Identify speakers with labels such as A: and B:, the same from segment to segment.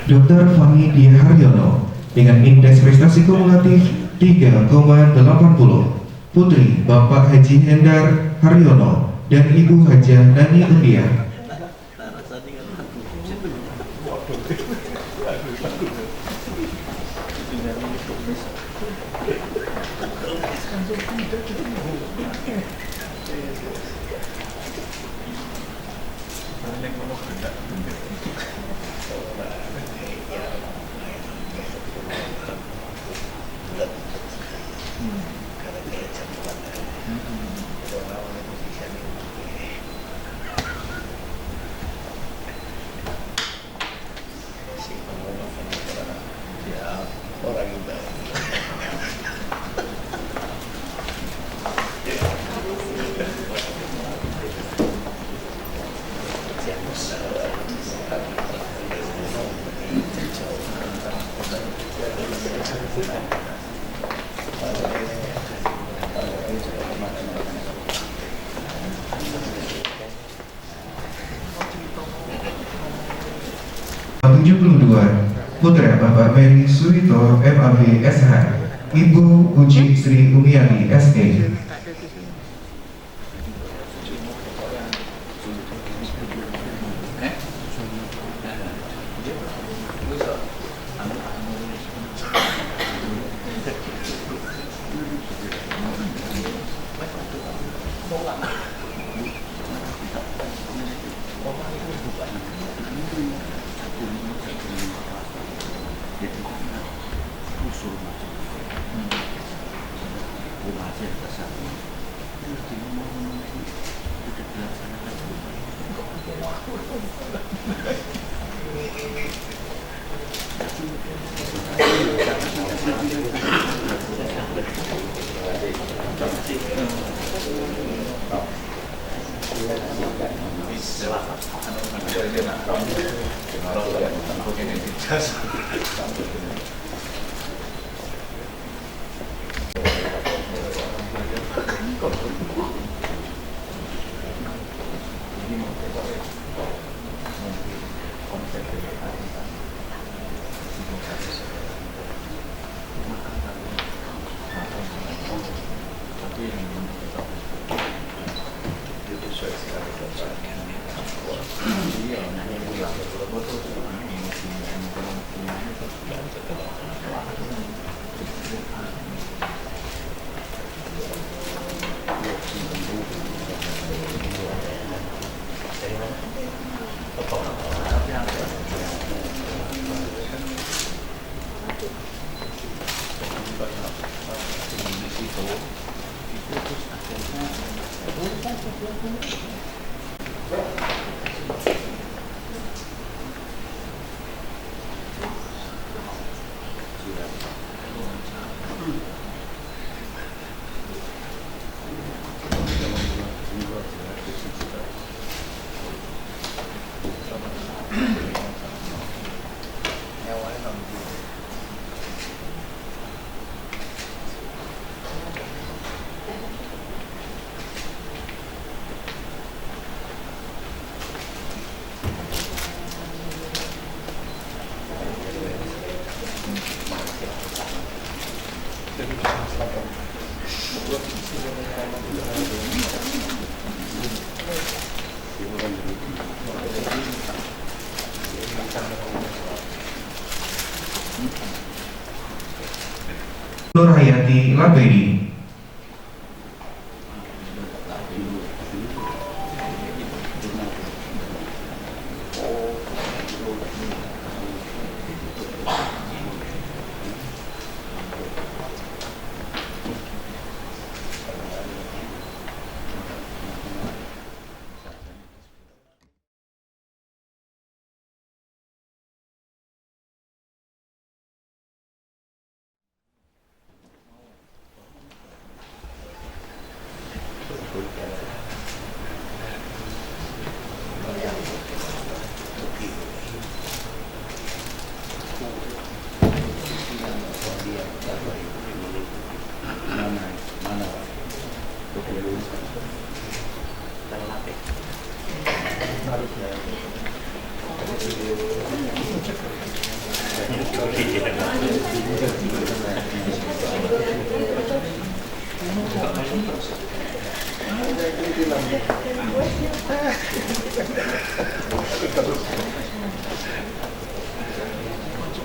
A: Dr. Fahmi Dia Haryono dengan indeks prestasi kumulatif 3,80. Putri Bapak Haji Hendar Haryono dan Ibu Hajah Nani Undia. Putra Bapak Mary Suwito MAB SH, Ibu Uci Sri Umiati SE. Nur Hayati Labedi.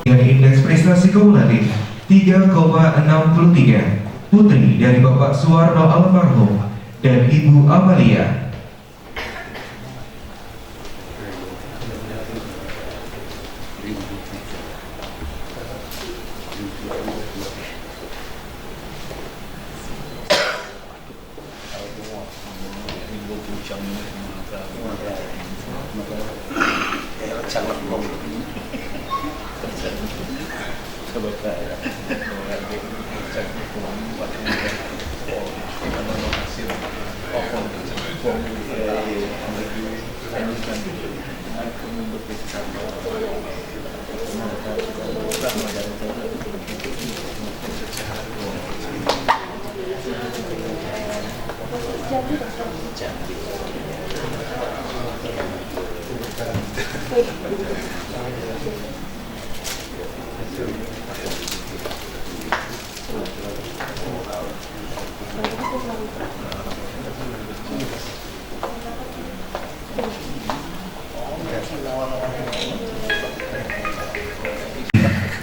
A: Dengan indeks prestasi kumulatif 3,63, putri dari Bapak Suwarno almarhum dan Ibu Amalia.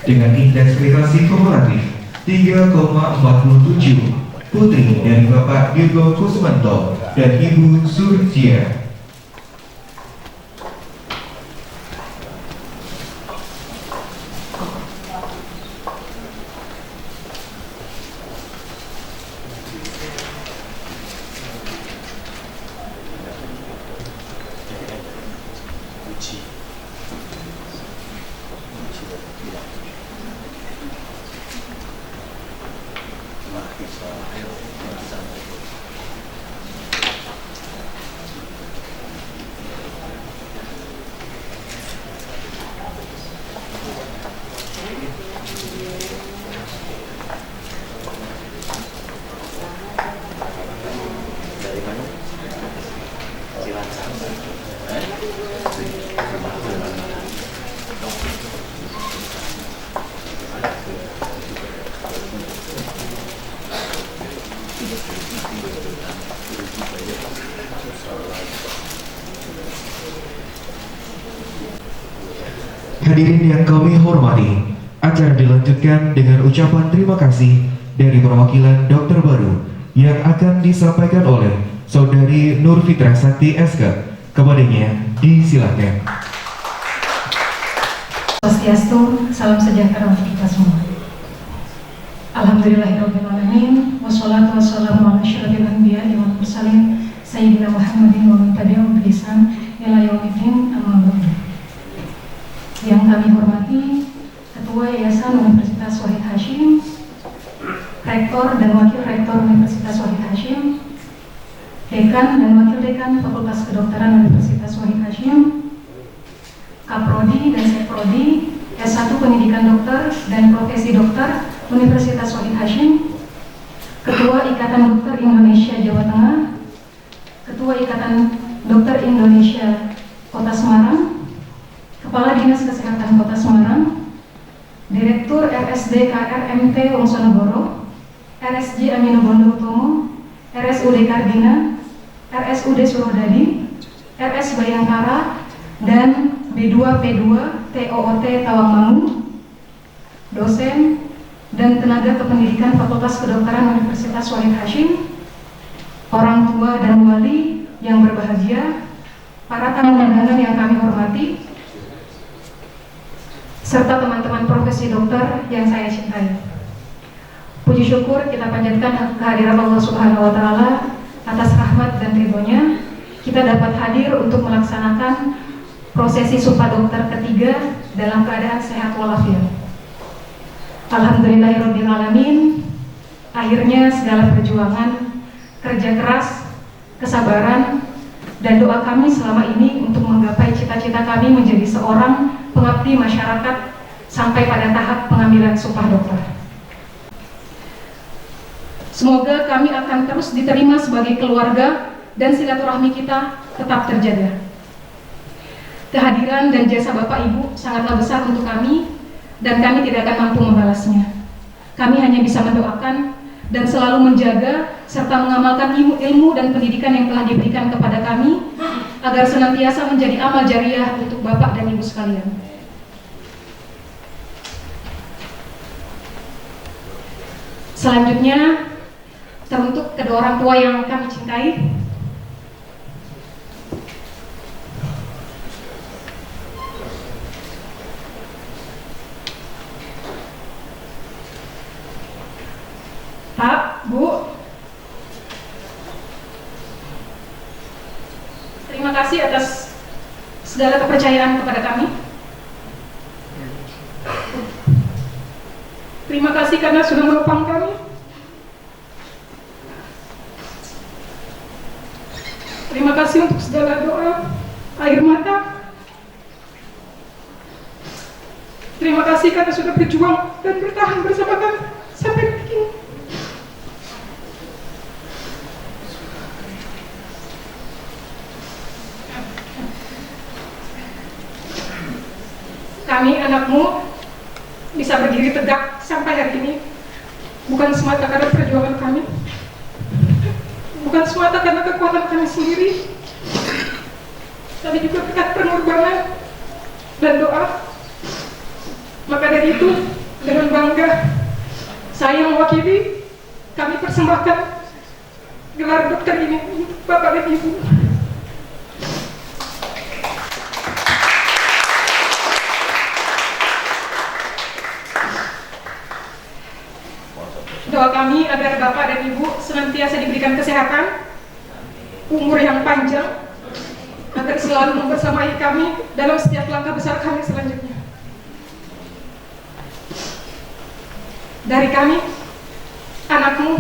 A: Dengan indeks prestasi kumulatif 3,47, putri dari Bapak Dirgo Kusmanto dan Ibu Surjia. Hadirin yang kami hormati, acara dilanjutkan dengan ucapan terima kasih dari perwakilan dokter baru yang akan disampaikan oleh Saudari Nur Fitra Sakti SK. Kepadanya disilakan.
B: Swastiastu, salam sejahtera untuk kita semua. Alhamdulillahirrahmanirrahim. Wassalatu wassalamu ala asyrafil anbiya'i wal mursalin Sayyidina Muhammadin wa man tabi'ahum bi ihsan ila yaumiddin, amma ba'du. Yang kami hormati Ketua Yayasan Universitas Wahid Hasyim, Rektor dan Wakil Rektor Universitas Wahid Hasyim, Dekan dan Wakil Dekan Fakultas Kedokteran Universitas Wahid Hasyim, Kaprodi dan Sekprodi, S1 Pendidikan Dokter dan Profesi Dokter Universitas Wahid Hasyim, Ketua Ikatan Dokter Indonesia Jawa Tengah, Ketua Ikatan Dokter Indonesia Kota Semarang, Kepala Dinas Kesehatan Kota Semarang, Direktur RSD KRMT Wongsonegoro, RSJ Aminobondo Utomo, RSUD Kardina, RSUD Surodadi, RS Bayangkara, dan B2P2 TOOT Tawangmangu, dosen dan tenaga kependidikan Fakultas Kedokteran Universitas Wahid Hasyim, orang tua dan wali yang berbahagia, para tamu undangan yang kami hormati, serta teman-teman profesi dokter yang saya cintai. Puji syukur kita panjatkan kehadiran Allah Subhanahu wa Ta'ala atas rahmat dan ridhonya. Kita dapat hadir untuk melaksanakan prosesi Sumpah Dokter ketiga dalam keadaan sehat walafiat. Alhamdulillahirabbil alamin. Akhirnya segala perjuangan, kerja keras, kesabaran, dan doa kami selama ini untuk menggapai cita-cita kami menjadi seorang pengabdi masyarakat sampai pada tahap pengambilan Sumpah Dokter. Semoga kami akan terus diterima sebagai keluarga dan silaturahmi kita tetap terjaga. Kehadiran dan jasa Bapak Ibu sangatlah besar untuk kami, dan kami tidak akan mampu membalasnya. Kami hanya bisa mendoakan dan selalu menjaga serta mengamalkan ilmu dan pendidikan yang telah diberikan kepada kami agar senantiasa menjadi amal jariah untuk Bapak dan Ibu sekalian. Selanjutnya, teruntuk kedua orang tua yang kami cintai, Pak, Bu, terima kasih atas segala kepercayaan kepada kami. Terima kasih karena sudah menopang kami. Terima kasih untuk segala doa, air mata. Terima kasih karena sudah berjuang dan bertahan bersama kami sampai detik ini. Kami, anakmu, bisa berdiri tegak sampai hari ini bukan semata karena perjuangan kami, bukan semata karena kekuatan kami sendiri, tapi juga berkat pengorbanan dan doa. Maka dari itu, dengan bangga saya mewakili, kami persembahkan gelar dokter ini untuk Bapak dan Ibu. Doa kami agar Bapak dan Ibu senantiasa diberikan kesehatan, umur yang panjang, agar selalu membersamai kami dalam setiap langkah besar kami selanjutnya. Dari kami, anakmu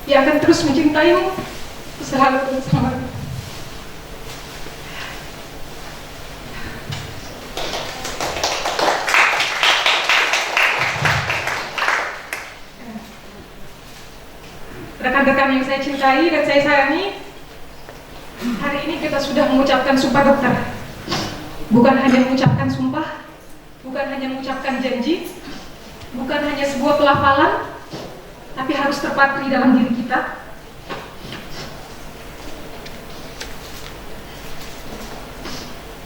B: yang akan terus mencintaimu, selalu bersama. Rekan-rekan yang saya cintai dan saya sayangi, hari ini kita sudah mengucapkan sumpah dokter. Bukan hanya mengucapkan sumpah, bukan hanya mengucapkan janji, bukan hanya sebuah pelafalan, tapi harus terpatri dalam diri kita.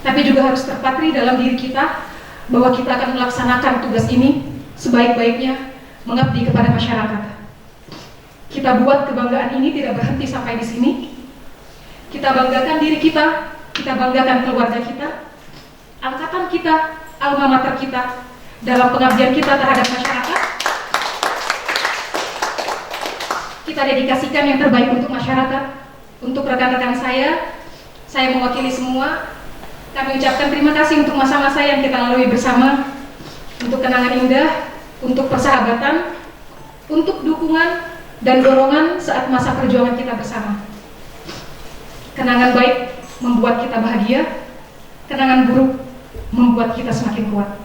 B: Tapi juga harus terpatri dalam diri kita bahwa kita akan melaksanakan tugas ini sebaik-baiknya, mengabdi kepada masyarakat. Kita buat kebanggaan ini tidak berhenti sampai di sini. Kita banggakan diri kita banggakan keluarga kita, angkatan kita, alma mater kita, dalam pengabdian kita terhadap masyarakat. Kita dedikasikan yang terbaik untuk masyarakat. Untuk rekan-rekan saya mewakili semua, kami ucapkan terima kasih untuk masa-masa yang kita lalui bersama, untuk kenangan indah, untuk persahabatan, untuk dukungan dan dorongan saat masa perjuangan kita bersama. Kenangan baik membuat kita bahagia, kenangan buruk membuat kita semakin kuat.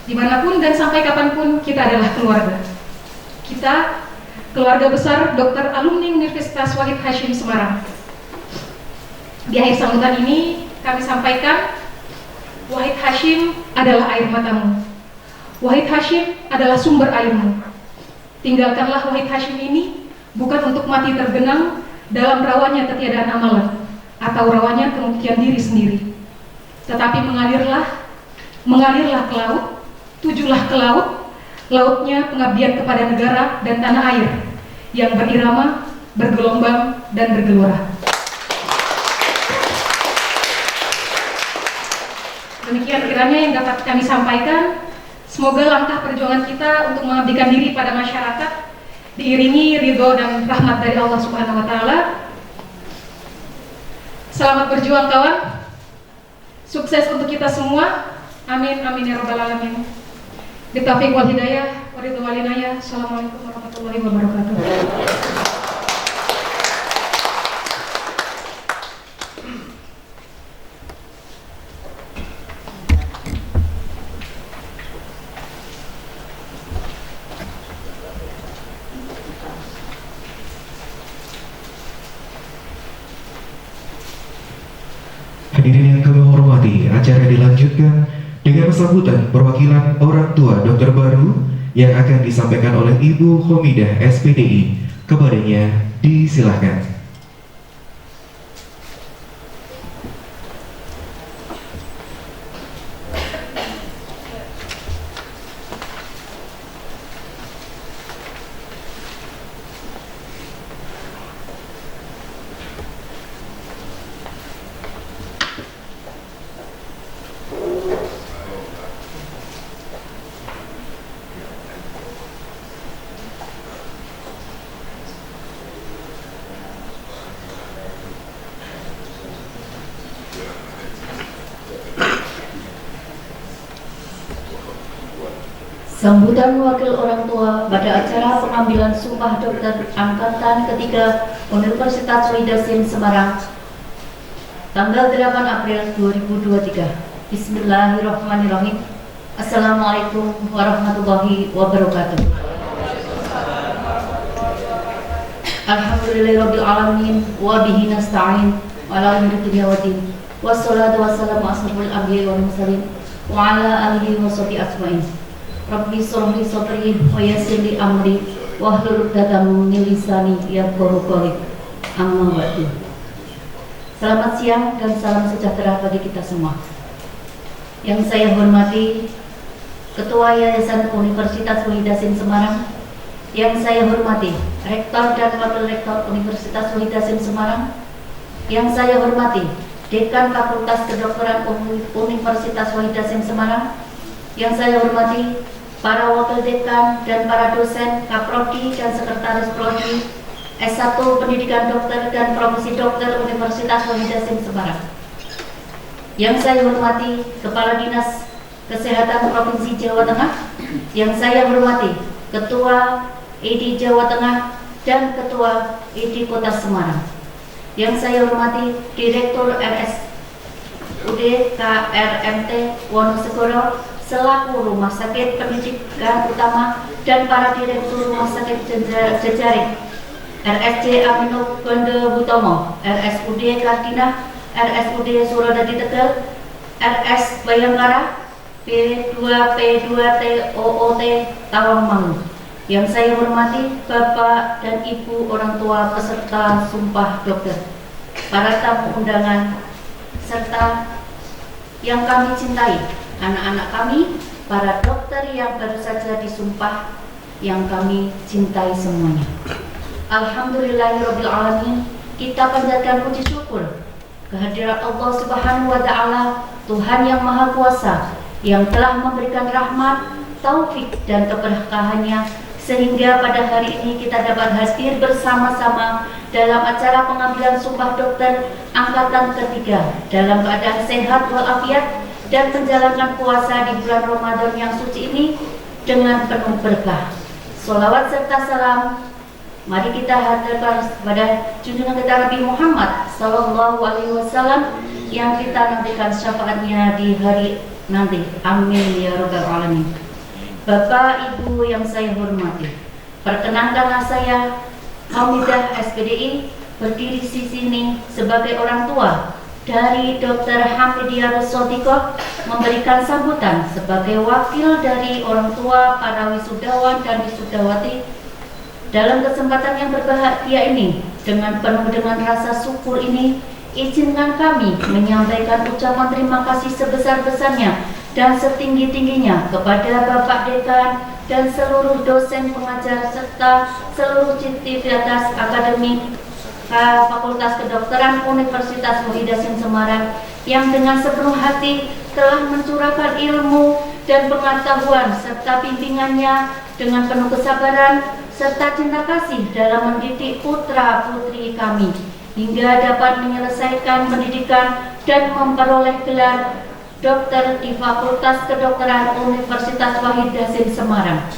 B: Dimanapun dan sampai kapanpun kita adalah keluarga. Kita keluarga besar Dr. Alumni Universitas Wahid Hasyim Semarang. Di akhir sambutan ini kami sampaikan, Wahid Hasyim adalah air matamu. Wahid Hasyim adalah sumber airmu. Tinggalkanlah Wahid Hasyim ini bukan untuk mati tergenang dalam rawannya ketiadaan amalan atau rawannya kemudian diri sendiri, tetapi mengalirlah ke laut, tujulah ke laut, lautnya pengabdian kepada negara dan tanah air yang berirama, bergelombang, dan bergelora. Demikian kiranya yang dapat kami sampaikan. Semoga langkah perjuangan kita untuk mengabdikan diri pada masyarakat diiringi ridho dan rahmat dari Allah Subhanahu wa Ta'ala. Selamat berjuang kawan. Sukses untuk kita semua. Amin amin ya rabbal alamin. Bitaufiq wal hidayah wa ridwan wal inayah. Assalamualaikum warahmatullahi wabarakatuh.
A: Hadirin yang kami hormati, acara dilanjutkan dengan dengan sambutan perwakilan orang tua dokter baru yang akan disampaikan oleh Ibu Khomidah SPDI. Kepadanya disilahkan.
C: Sambutan wakil orang tua pada acara pengambilan sumpah dokter angkatan ketiga Universitas Wahid Hasim Semarang tanggal 8 April 2023. Bismillahirrahmanirrahim. Assalamualaikum warahmatullahi wabarakatuh. Alhamdulillahirabbil alamin wa bihi nasta'in ala umuri dunya waddin. Wassalatu wassalamu asrofil anbiya'i wal mursalin wa ala alihi wa sahbihi ajmain. Rabbi shrah li sadri wa yassir li amri wahlul 'uqdatam min lisani yafqahu qawli. Amma ba'du. Selamat siang dan salam sejahtera bagi kita semua. Yang saya hormati Ketua Yayasan Universitas Wahid Hasim Semarang, yang saya hormati Rektor dan Wakil Rektor Universitas Wahid Hasim Semarang, yang saya hormati Dekan Fakultas Kedokteran Universitas Wahid Hasim Semarang, yang saya hormati para wakil dekan dan para dosen Kaprodi dan Sekretaris Prodi S1 Pendidikan Dokter dan Profesi Dokter Universitas Wahid Hasim Semarang. Yang saya hormati Kepala Dinas Kesehatan Provinsi Jawa Tengah, yang saya hormati Ketua ID Jawa Tengah dan Ketua ID Kota Semarang. Yang saya hormati Direktur RSUD KRMT Wonosegoro selaku Rumah Sakit Pendidikan Utama dan para Direktur Rumah Sakit Jejaring RSC Aminokundo Hutomo, RSUD Kartina, RSUD Suradadi Tegal, RS Bayangkara, P2P2T OOT Tawangmangu. Yang saya hormati Bapak dan Ibu orang tua peserta sumpah dokter, para tamu undangan, serta yang kami cintai, anak-anak kami, para dokter yang baru saja disumpah, yang kami cintai semuanya. Alhamdulillahirabbil alamin. Kita panjatkan puji syukur kehadirat Allah Subhanahu wa taala, Tuhan yang Maha Kuasa, yang telah memberikan rahmat, taufik dan keberkahannya sehingga pada hari ini kita dapat hadir bersama-sama dalam acara pengambilan sumpah dokter angkatan ketiga dalam keadaan sehat walafiat dan menjalankan puasa di bulan Ramadan yang suci ini dengan penuh berkah. Sholawat serta salam mari kita haturkan pada junjungan kita Nabi Muhammad Sallallahu Alaihi Wasallam yang kita nantikan syafaatnya di hari nanti. Amin ya Rabbal Alamin. Bapak Ibu yang saya hormati, perkenankanlah saya Khomidah SPDI berdiri di sini sebagai orang tua dari Dr. Hamidiyah Rusodikoh memberikan sambutan sebagai wakil dari orang tua para wisudawan dan wisudawati. Dalam kesempatan yang berbahagia ini, dengan penuh dengan rasa syukur ini, izinkan kami menyampaikan ucapan terima kasih sebesar-besarnya dan setinggi-tingginya kepada Bapak Dekan dan seluruh dosen pengajar serta seluruh civitas akademik Fakultas Kedokteran Universitas Wahid Hasim Semarang yang dengan sepenuh hati telah mencurahkan ilmu dan pengetahuan serta bimbingannya dengan penuh kesabaran serta cinta kasih dalam mendidik putra-putri kami hingga dapat menyelesaikan pendidikan dan memperoleh gelar dokter di Fakultas Kedokteran Universitas Wahid Hasim Semarang.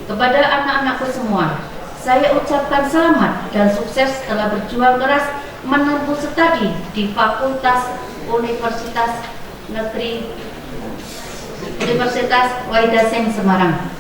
C: Kepada anak-anakku semua, saya ucapkan selamat dan sukses telah berjuang keras menempuh studi di Fakultas Universitas Wahid Hasim Semarang.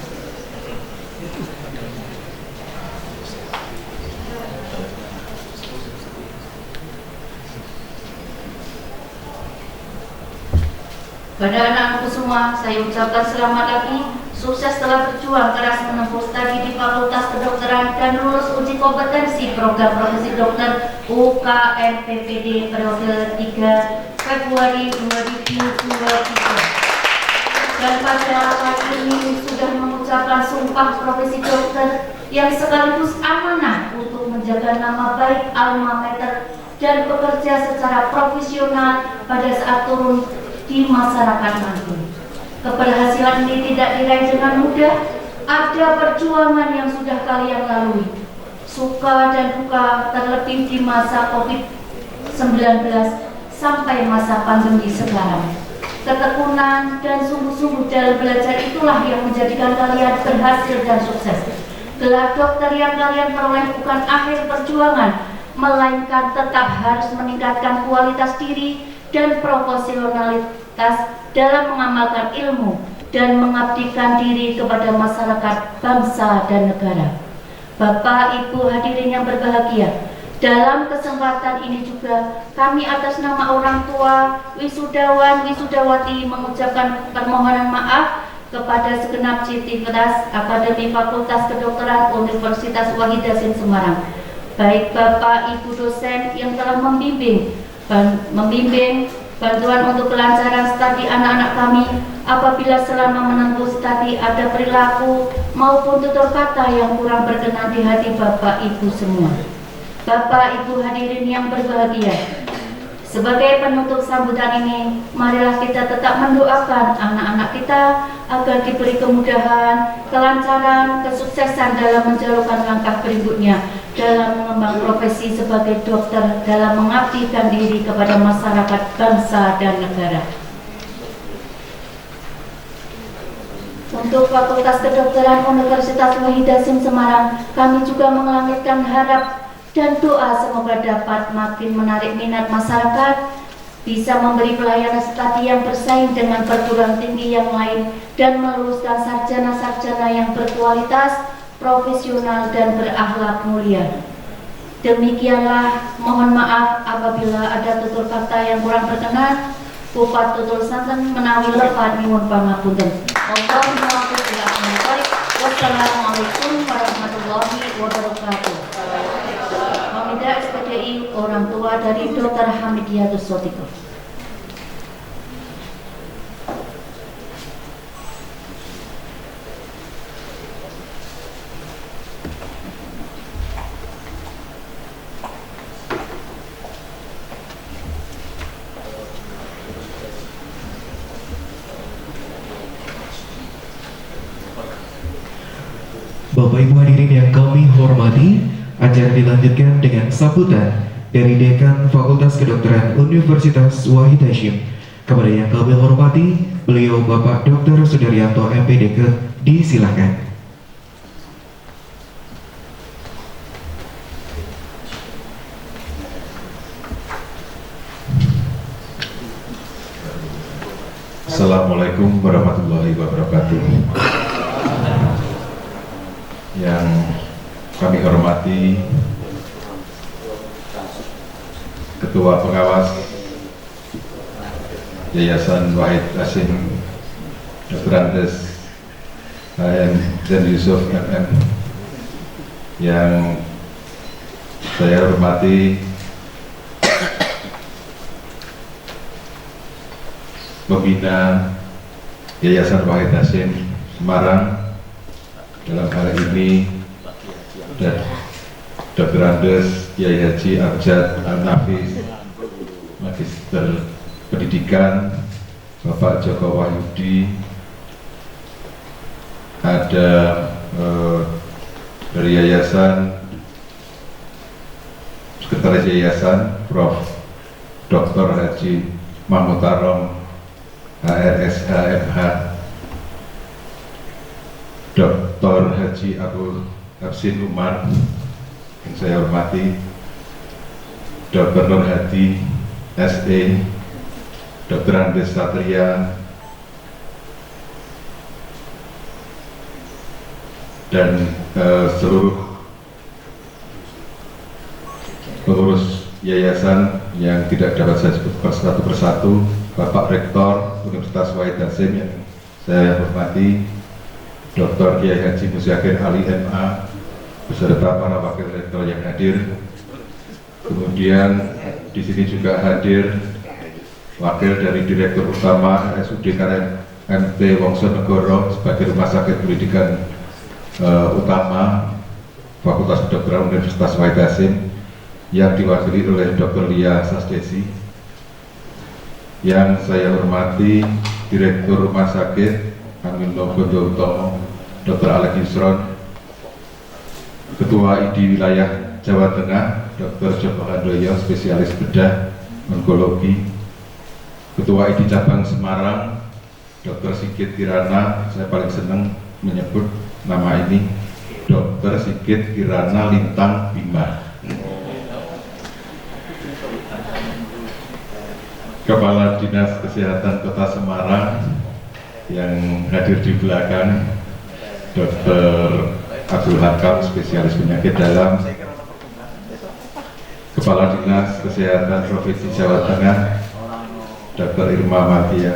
C: Pada anak-anakku semua, saya ucapkan selamat lagi, sukses telah berjuang keras menempuh studi di Fakultas Kedokteran dan lulus uji kompetensi program profesi dokter UKM PPD periode 3 Februari 2023. Dan pada hari ini sudah mengucapkan sumpah profesi dokter yang sekaligus amanah untuk menjaga nama baik alma mater dan bekerja secara profesional pada saat turun di masyarakat nanti. Keberhasilan ini tidak diraih dengan mudah. Ada perjuangan yang sudah kalian lalui, suka dan duka, terlebih di masa COVID-19 sampai masa pandemi sekarang. Ketekunan dan sungguh-sungguh dalam belajar itulah yang menjadikan kalian berhasil dan sukses. Gelar dokter yang kalian peroleh bukan akhir perjuangan, melainkan tetap harus meningkatkan kualitas diri dan profesionalitas dalam mengamalkan ilmu dan mengabdikan diri kepada masyarakat, bangsa, dan negara. Bapak, Ibu hadirin yang berbahagia, dalam kesempatan ini juga kami atas nama orang tua, wisudawan, wisudawati mengucapkan permohonan maaf kepada segenap sivitas Akademi Fakultas Kedokteran Universitas Wahid Hasim Semarang, baik Bapak Ibu dosen yang telah membimbing bantuan untuk kelancaran studi anak-anak kami apabila selama menempuh studi ada perilaku maupun tutur kata yang kurang berkenan di hati Bapak Ibu semua. Bapak Ibu hadirin yang berbahagia, sebagai penutup sambutan ini, marilah kita tetap mendoakan anak-anak kita agar diberi kemudahan, kelancaran, kesuksesan dalam menjalankan langkah berikutnya dalam mengembang profesi sebagai dokter, dalam mengabdikan diri kepada masyarakat, bangsa, dan negara. Untuk Fakultas Kedokteran Universitas Wahid Hasim Semarang, kami juga mengelangitkan harap dan doa semoga dapat makin menarik minat masyarakat, bisa memberi pelayanan studi yang bersaing dengan perguruan tinggi yang lain, dan meluluskan sarjana-sarjana yang berkualitas, profesional, dan berakhlak mulia. Demikianlah, mohon maaf apabila ada tutur kata yang kurang berkenan. Kupat tutur santen menawi lepat nyuwun pangapunten. Wassalamualaikum warahmatullahi wabarakatuh. Pamida SPDI orang tua dari Dr. Hamidiyatus Sotiko.
A: Bapak Ibu hadirin yang kami hormati, acara dilanjutkan dengan sambutan dari Dekan Fakultas Kedokteran Universitas Wahid Hasim. Kepada yang kami hormati, beliau Bapak Dr. Sudaryanto MPDK, disilakan.
D: Assalamualaikum warahmatullahi wabarakatuh. Yang kami hormati Ketua Pengawas Yayasan Wahid Hasim Dr. Andes HM dan Yusuf MM, yang saya hormati pembina Yayasan Wahid Hasim Semarang, dalam hal ini Dr. Andes Kiai Haji Abjad Al-Nafis, Magister Pendidikan, Bapak Joko Wahyudi, ada dari Yayasan, Sekretaris Yayasan Prof. Dr. Haji Mahmud Tarom HRSH MH, Dr. Haji Abdul Hafsin Umar yang saya hormati, Dr. Nur Hadi SE, Dr. Andes Satria, dan seluruh pengurus yayasan yang tidak dapat saya sebutkan satu persatu, Bapak Rektor Universitas Wahid Hasim yang saya hormati, Dr. Kiai Haji Musyakir Ali MA beserta para wakil rektor yang hadir. Kemudian di sini juga hadir wakil dari Direktur Utama RSUD KMT Wongsonegoro sebagai Rumah Sakit Pendidikan Utama Fakultas Kedokteran Universitas Wahid Hasim yang diwakili oleh Dr. Lia Sasdesi. Yang saya hormati Direktur Rumah Sakit Amin Logondo Utomo, Dr. Alex Yusron, Ketua ID Wilayah Jawa Tengah, Dr. Joko Handoyo, spesialis bedah onkologi, Ketua ID Cabang Semarang, Dr. Sigit Kirana, saya paling senang menyebut nama ini, Dr. Sigit Kirana Lintang Bima, Kepala Dinas Kesehatan Kota Semarang yang hadir di belakang, Dr. Abdul Hakam, spesialis penyakit dalam, Kepala Dinas Kesehatan Provinsi Jawa Tengah, Dr. Irma Matia.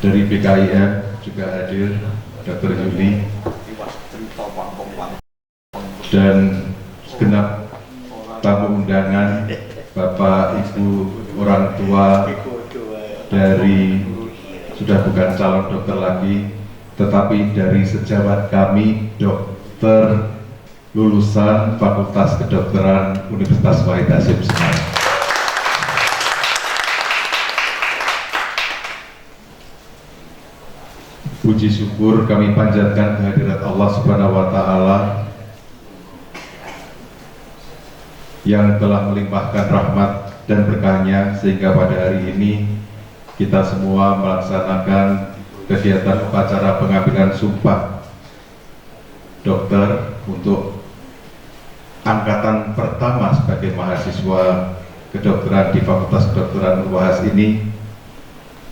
D: Dari BKIM juga hadir Dr. Yuli dan segenap tamu undangan, Bapak, Ibu, orang tua dari sudah bukan calon dokter lagi, tetapi dari sejawat kami, dokter lulusan Fakultas Kedokteran Universitas Wahid Hasim Semarang. Puji syukur kami panjatkan kehadirat Allah Subhanahu wa Ta'ala yang telah melimpahkan rahmat dan berkahnya sehingga pada hari ini kita semua melaksanakan kegiatan upacara pengambilan sumpah dokter untuk angkatan pertama sebagai mahasiswa kedokteran di Fakultas Kedokteran UNHAS ini,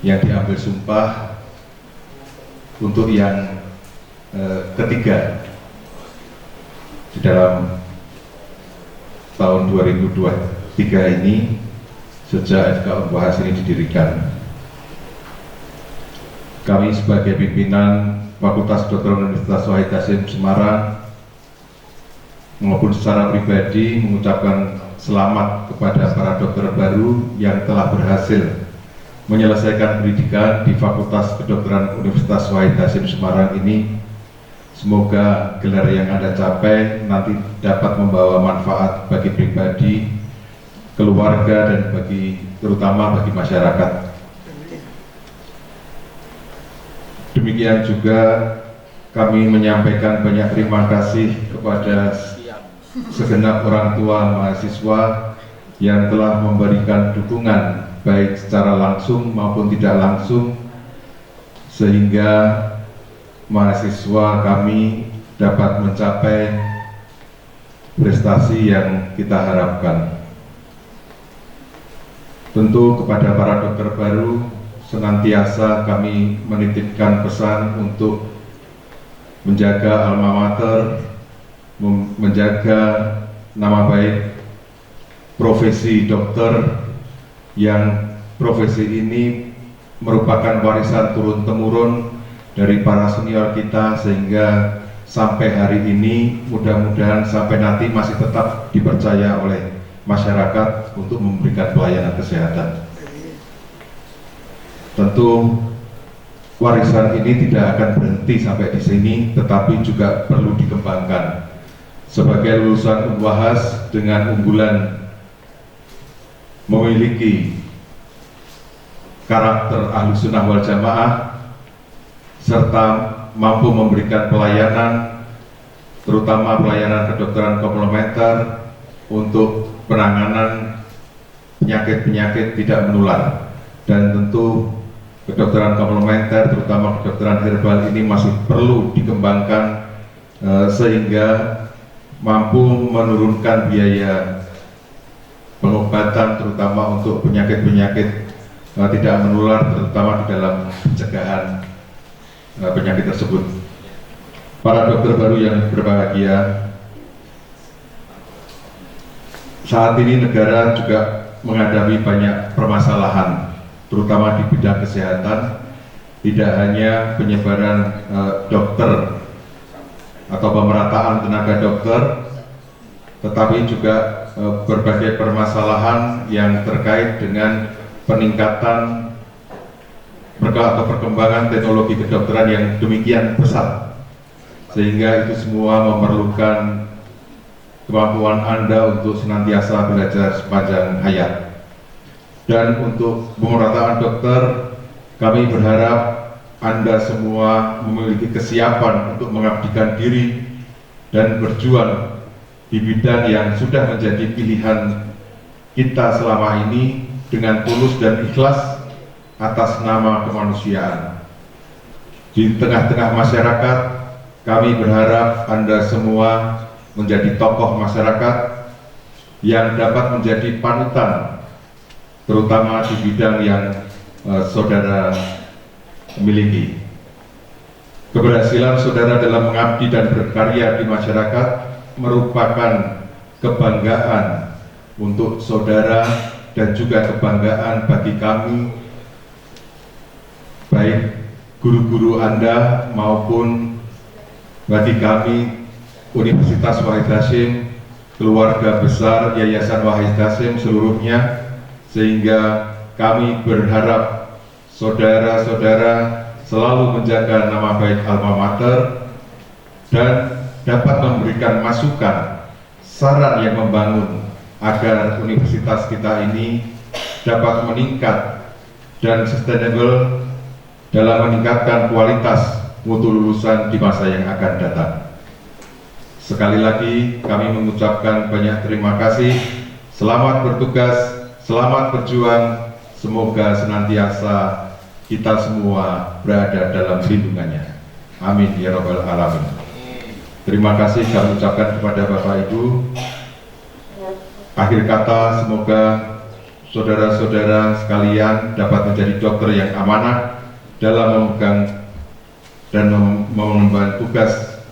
D: yang diambil sumpah untuk yang ketiga di dalam tahun 2023 ini sejak FK UNHAS ini didirikan. Kami sebagai pimpinan Fakultas Kedokteran Universitas Wahid Hasim Semarang maupun secara pribadi mengucapkan selamat kepada para dokter baru yang telah berhasil menyelesaikan pendidikan di Fakultas Kedokteran Universitas Wahid Hasim Semarang ini. Semoga gelar yang Anda capai nanti dapat membawa manfaat bagi pribadi, keluarga, dan terutama bagi masyarakat. Demikian juga kami menyampaikan banyak terima kasih kepada segenap orang tua mahasiswa yang telah memberikan dukungan baik secara langsung maupun tidak langsung sehingga mahasiswa kami dapat mencapai prestasi yang kita harapkan. Tentu kepada para dokter baru senantiasa kami menitipkan pesan untuk menjaga alma mater, menjaga nama baik profesi dokter yang profesi ini merupakan warisan turun-temurun dari para senior kita, sehingga sampai hari ini mudah-mudahan sampai nanti masih tetap dipercaya oleh masyarakat untuk memberikan pelayanan kesehatan. Tentu warisan ini tidak akan berhenti sampai di sini, tetapi juga perlu dikembangkan. Sebagai lulusan UNHAS dengan unggulan memiliki karakter Ahlussunnah wal Jamaah serta mampu memberikan pelayanan, terutama pelayanan kedokteran komplementer untuk penanganan penyakit-penyakit tidak menular. Dan tentu kedokteran komplementer, terutama kedokteran herbal ini masih perlu dikembangkan sehingga mampu menurunkan biaya pengobatan, terutama untuk penyakit-penyakit tidak menular, terutama di dalam pencegahan penyakit tersebut. Para dokter baru yang berbahagia, saat ini negara juga menghadapi banyak permasalahan terutama di bidang kesehatan, tidak hanya penyebaran dokter atau pemerataan tenaga dokter, tetapi juga berbagai permasalahan yang terkait dengan peningkatan atau perkembangan teknologi kedokteran yang demikian pesat, sehingga itu semua memerlukan kemampuan Anda untuk senantiasa belajar sepanjang hayat. Dan untuk pemerataan dokter, kami berharap Anda semua memiliki kesiapan untuk mengabdikan diri dan berjuang di bidang yang sudah menjadi pilihan kita selama ini dengan tulus dan ikhlas atas nama kemanusiaan. Di tengah-tengah masyarakat, kami berharap Anda semua menjadi tokoh masyarakat yang dapat menjadi panutan, terutama di bidang yang saudara miliki. Keberhasilan saudara dalam mengabdi dan berkarya di masyarakat merupakan kebanggaan untuk saudara dan juga kebanggaan bagi kami, baik guru-guru Anda maupun bagi kami Universitas Wahid Hasyim, keluarga besar Yayasan Wahid Hasyim seluruhnya, sehingga kami berharap saudara-saudara selalu menjaga nama baik alma mater dan dapat memberikan masukan, saran yang membangun agar universitas kita ini dapat meningkat dan sustainable dalam meningkatkan kualitas mutu lulusan di masa yang akan datang. Sekali lagi kami mengucapkan banyak terima kasih, selamat bertugas, selamat berjuang, semoga senantiasa kita semua berada dalam lindungannya. Amin ya rabbal alamin. Terima kasih kami ucapkan kepada Bapak Ibu. Akhir kata, semoga saudara-saudara sekalian dapat menjadi dokter yang amanah dalam memegang dan mengemban tugas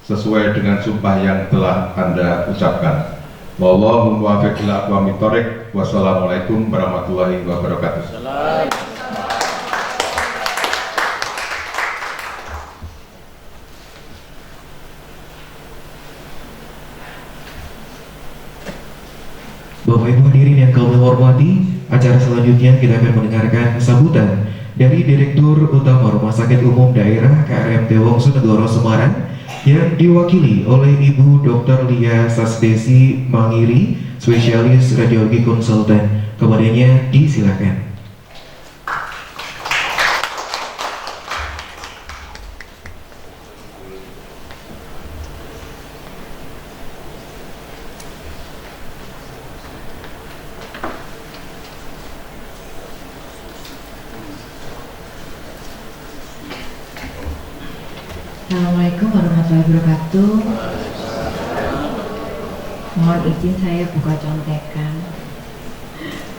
D: sesuai dengan sumpah yang telah Anda ucapkan. Wallahu muwaffiq ila aqwamit thoriq. Wassalamualaikum warahmatullahi wabarakatuh.
A: Bapak Ibu hadirin yang kami hormati, acara selanjutnya kita akan mendengarkan sambutan dari Direktur Utama Rumah Sakit Umum Daerah KRMT Wongsonegoro Semarang yang diwakili oleh Ibu Dr. Lia Sasdesi Mangiri, spesialis radiologi konsultan. Kepadanya disilakan.
E: Assalamualaikum warahmatullahi wabarakatuh. Mohon izin saya buka contekan.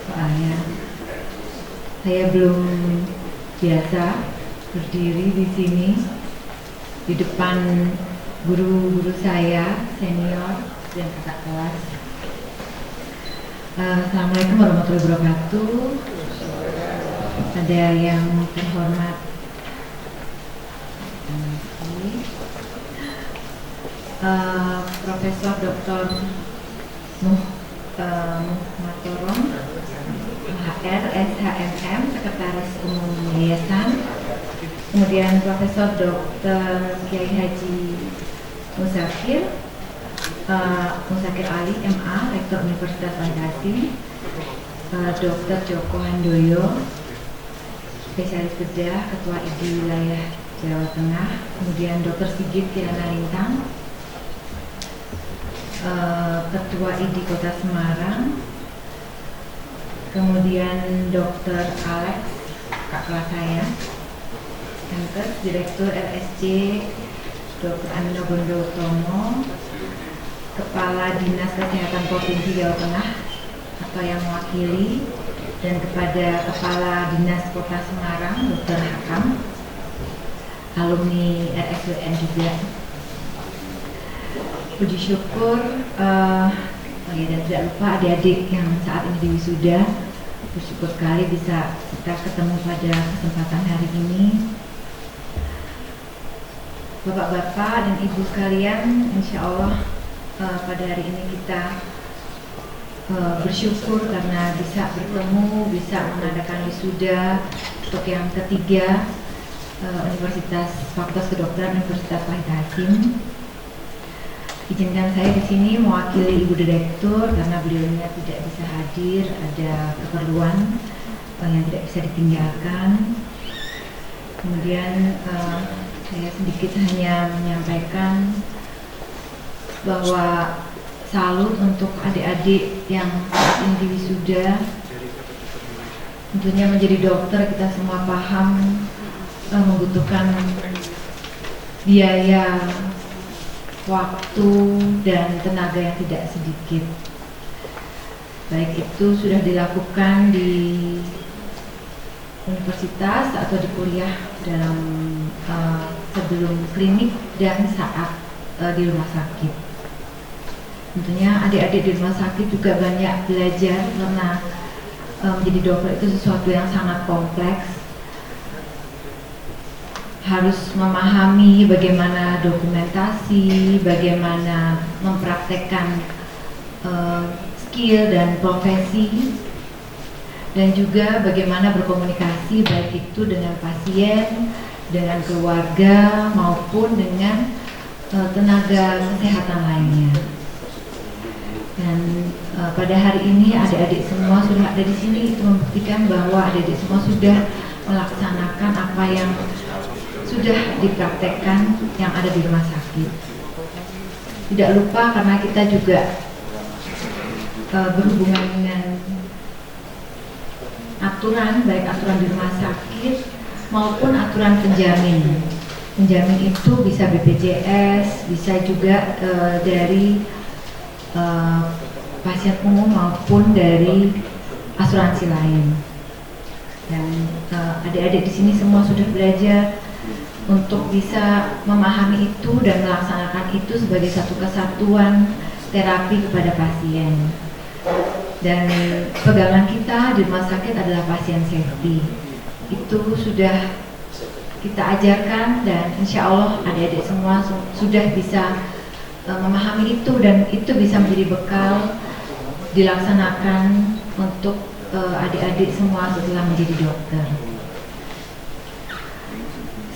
E: Soalnya saya belum biasa berdiri di sini di depan guru-guru saya, senior dan kakak kelas. Assalamualaikum warahmatullahi wabarakatuh. Ada yang terhormat Profesor Dr. Muhmatorong HR SHMM, Sekretaris Umum Yayasan. Kemudian Profesor Dr. Kiai Haji Muzakir Ali MA, Rektor Universitas Wahid Hasyim. Dr. Joko Handoyo, spesialis bedah, Ketua ID Wilayah Jawa Tengah. Kemudian Dr. Sigit Kirana Lintang, Ketua ID Kota Semarang. Kemudian Dr. Alex, kakak kelas saya, Menkes, Direktur RSC Dr. Anino Gondo Utomo, Kepala Dinas Kesehatan Provinsi Jawa Tengah atau yang mewakili, dan kepada Kepala Dinas Kota Semarang Dr. Hakam, alumni RSUN juga. Puji syukur, dan tidak lupa adik-adik yang saat ini di wisuda, Bersyukur sekali bisa kita ketemu pada kesempatan hari ini. Bapak-bapak dan ibu sekalian, insya Allah pada hari ini kita bersyukur karena bisa bertemu, bisa mengadakan wisuda untuk yang ketiga Fakultas Kedokteran Universitas Wahid Hasim. Izinkan saya di sini mewakili Ibu Direktur karena beliaunya tidak bisa hadir, ada keperluan yang tidak bisa ditinggalkan. Kemudian saya sedikit hanya menyampaikan bahwa salut untuk adik-adik yang saat ini di wisuda. Tentunya menjadi dokter kita semua paham membutuhkan biaya, waktu, dan tenaga yang tidak sedikit. Baik itu sudah dilakukan di universitas atau di kuliah dalam sebelum klinik dan saat di rumah sakit. Tentunya adik-adik di rumah sakit juga banyak belajar karena menjadi dokter itu sesuatu yang sangat kompleks. Harus memahami bagaimana dokumentasi, bagaimana mempraktekkan skill dan profesi, dan juga bagaimana berkomunikasi baik itu dengan pasien, dengan keluarga maupun dengan tenaga kesehatan lainnya. Dan pada hari ini adik-adik semua sudah ada di sini, itu membuktikan bahwa adik-adik semua sudah melaksanakan apa yang sudah dipraktekkan yang ada di rumah sakit. Tidak lupa karena kita juga berhubungan dengan aturan, baik aturan di rumah sakit maupun aturan penjamin. Penjamin itu bisa BPJS, bisa juga dari pasien umum maupun dari asuransi lain. Dan adik-adik di sini semua sudah belajar untuk bisa memahami itu dan melaksanakan itu sebagai satu kesatuan terapi kepada pasien. Dan pegangan kita di rumah sakit adalah pasien safety. Itu sudah kita ajarkan dan insya Allah adik-adik semua sudah bisa memahami itu dan itu bisa menjadi bekal dilaksanakan untuk adik-adik semua setelah menjadi dokter.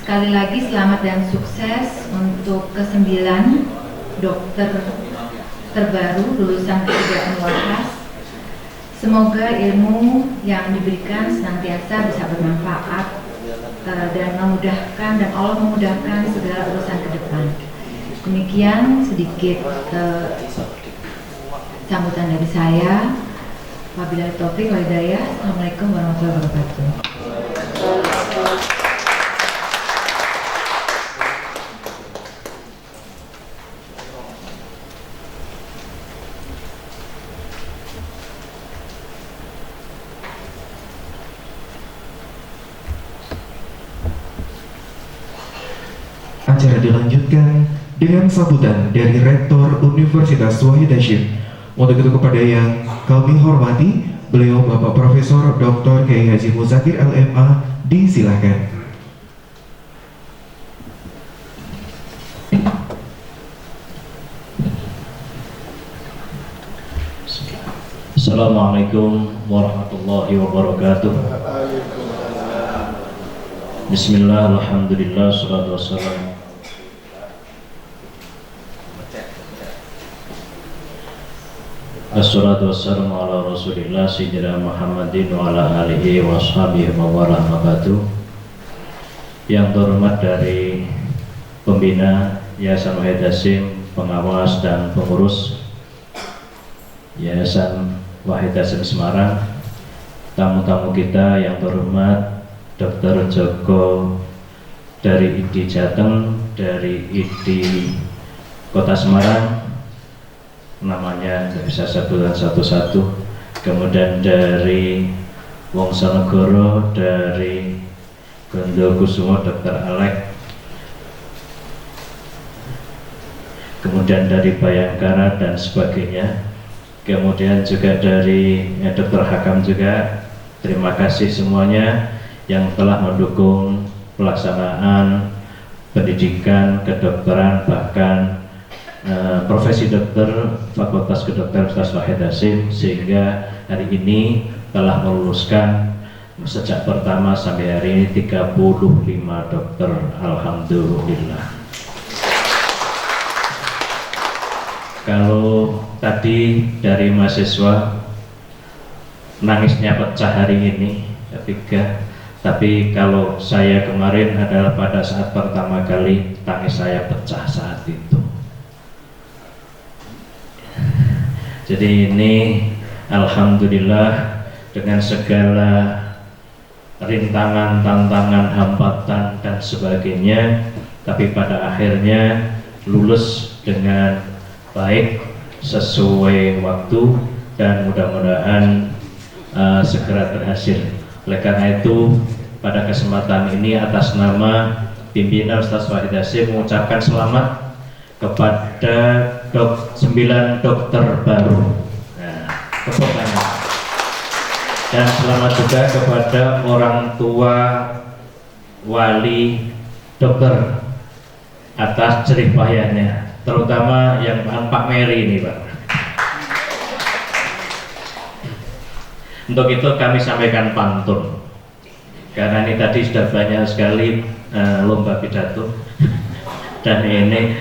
E: Sekali lagi selamat dan sukses untuk ke-9 dokter terbaru lulusan ketiga Unwarhas. Semoga ilmu yang diberikan senantiasa bisa bermanfaat dan memudahkan, dan Allah memudahkan segala urusan ke depan. Demikian sedikit sambutan dari saya. Wabillahi taufiq wal hidayah. Assalamualaikum warahmatullahi wabarakatuh.
A: Acara dilanjutkan dengan sambutan dari Rektor Universitas Wahid Hasim. Untuk itu kepada yang kami hormati, beliau Bapak Profesor Dr. Kiai Haji Muzakir LMA, disilakan.
F: Assalamualaikum warahmatullahi wabarakatuh. Bismillah, alhamdulillah, salatu wassalam. Assalatu wassalamu ala rasulillah sayyidina Muhammadin wa ala alihi wa ashabihi wa wabarakatuh. Yang terhormat dari pembina Yayasan Wahid Hasim, pengawas dan pengurus Yayasan Wahid Hasim Semarang, tamu-tamu kita yang terhormat Dr. Joko dari ID Jateng, dari ID Kota Semarang, namanya tidak bisa satu-satu, kemudian dari Wongsonegoro, dari Gondokusumo Dr. Alek, kemudian dari Bayangkara dan sebagainya, kemudian juga dari Dr. Hakam juga, Terima kasih semuanya yang telah mendukung pelaksanaan pendidikan kedokteran, bahkan profesi dokter Fakultas Kedokteran Universitas Wahid Hasyim, sehingga hari ini telah meluluskan sejak pertama sampai hari ini 35 dokter. Alhamdulillah. Kalau tadi dari mahasiswa nangisnya pecah hari ini ketiga, tapi kalau saya kemarin adalah pada saat pertama kali tangis saya pecah saat itu. Jadi ini alhamdulillah dengan segala rintangan, tantangan, hambatan dan sebagainya, tapi pada akhirnya lulus dengan baik sesuai waktu dan mudah-mudahan segera berhasil. Oleh karena itu pada kesempatan ini atas nama pimpinan Universitas Wahid Hasyim mengucapkan selamat kepada 9 dokter baru. Nah, tepuk tangan. Dan selamat juga kepada orang tua wali dokter atas jerih payahnya, terutama yang Pak Mary ini, Pak. Untuk itu kami sampaikan pantun, karena ini tadi sudah banyak sekali lomba pidato dan ini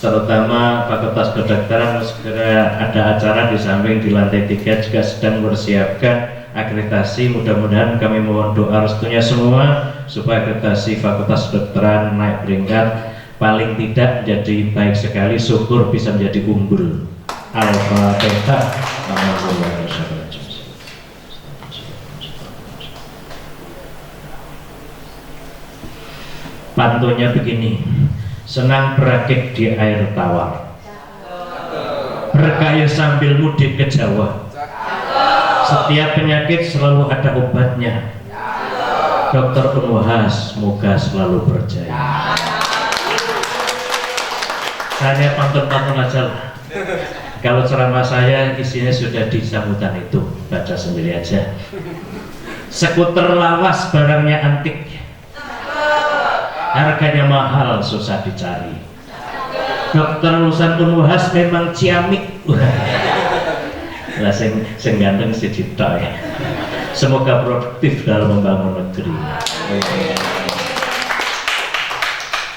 F: terutama Fakultas Kedokteran segera ada acara di samping di lantai 3 juga sedang mempersiapkan akreditasi. Mudah-mudahan kami mohon doa restunya semua supaya akreditasi Fakultas Kedokteran naik peringkat, paling tidak menjadi baik sekali, syukur bisa menjadi unggul. Al-Fatihah. Pantunnya begini: senang berakit di air tawar, berkaya sambil mudik ke Jawa, setiap penyakit selalu ada obatnya, Dokter Unwahas semoga selalu berjaya. Hanya pantun-pantun aja lah. Kalau ceramah saya isinya sudah di sambutan itu, baca sendiri aja. Skuter lawas barangnya antik, harganya mahal susah dicari. Dokter lulusan Unwahas memang ciamik. Lah sing ganteng si Cipta ya. Semoga produktif dalam membangun negeri.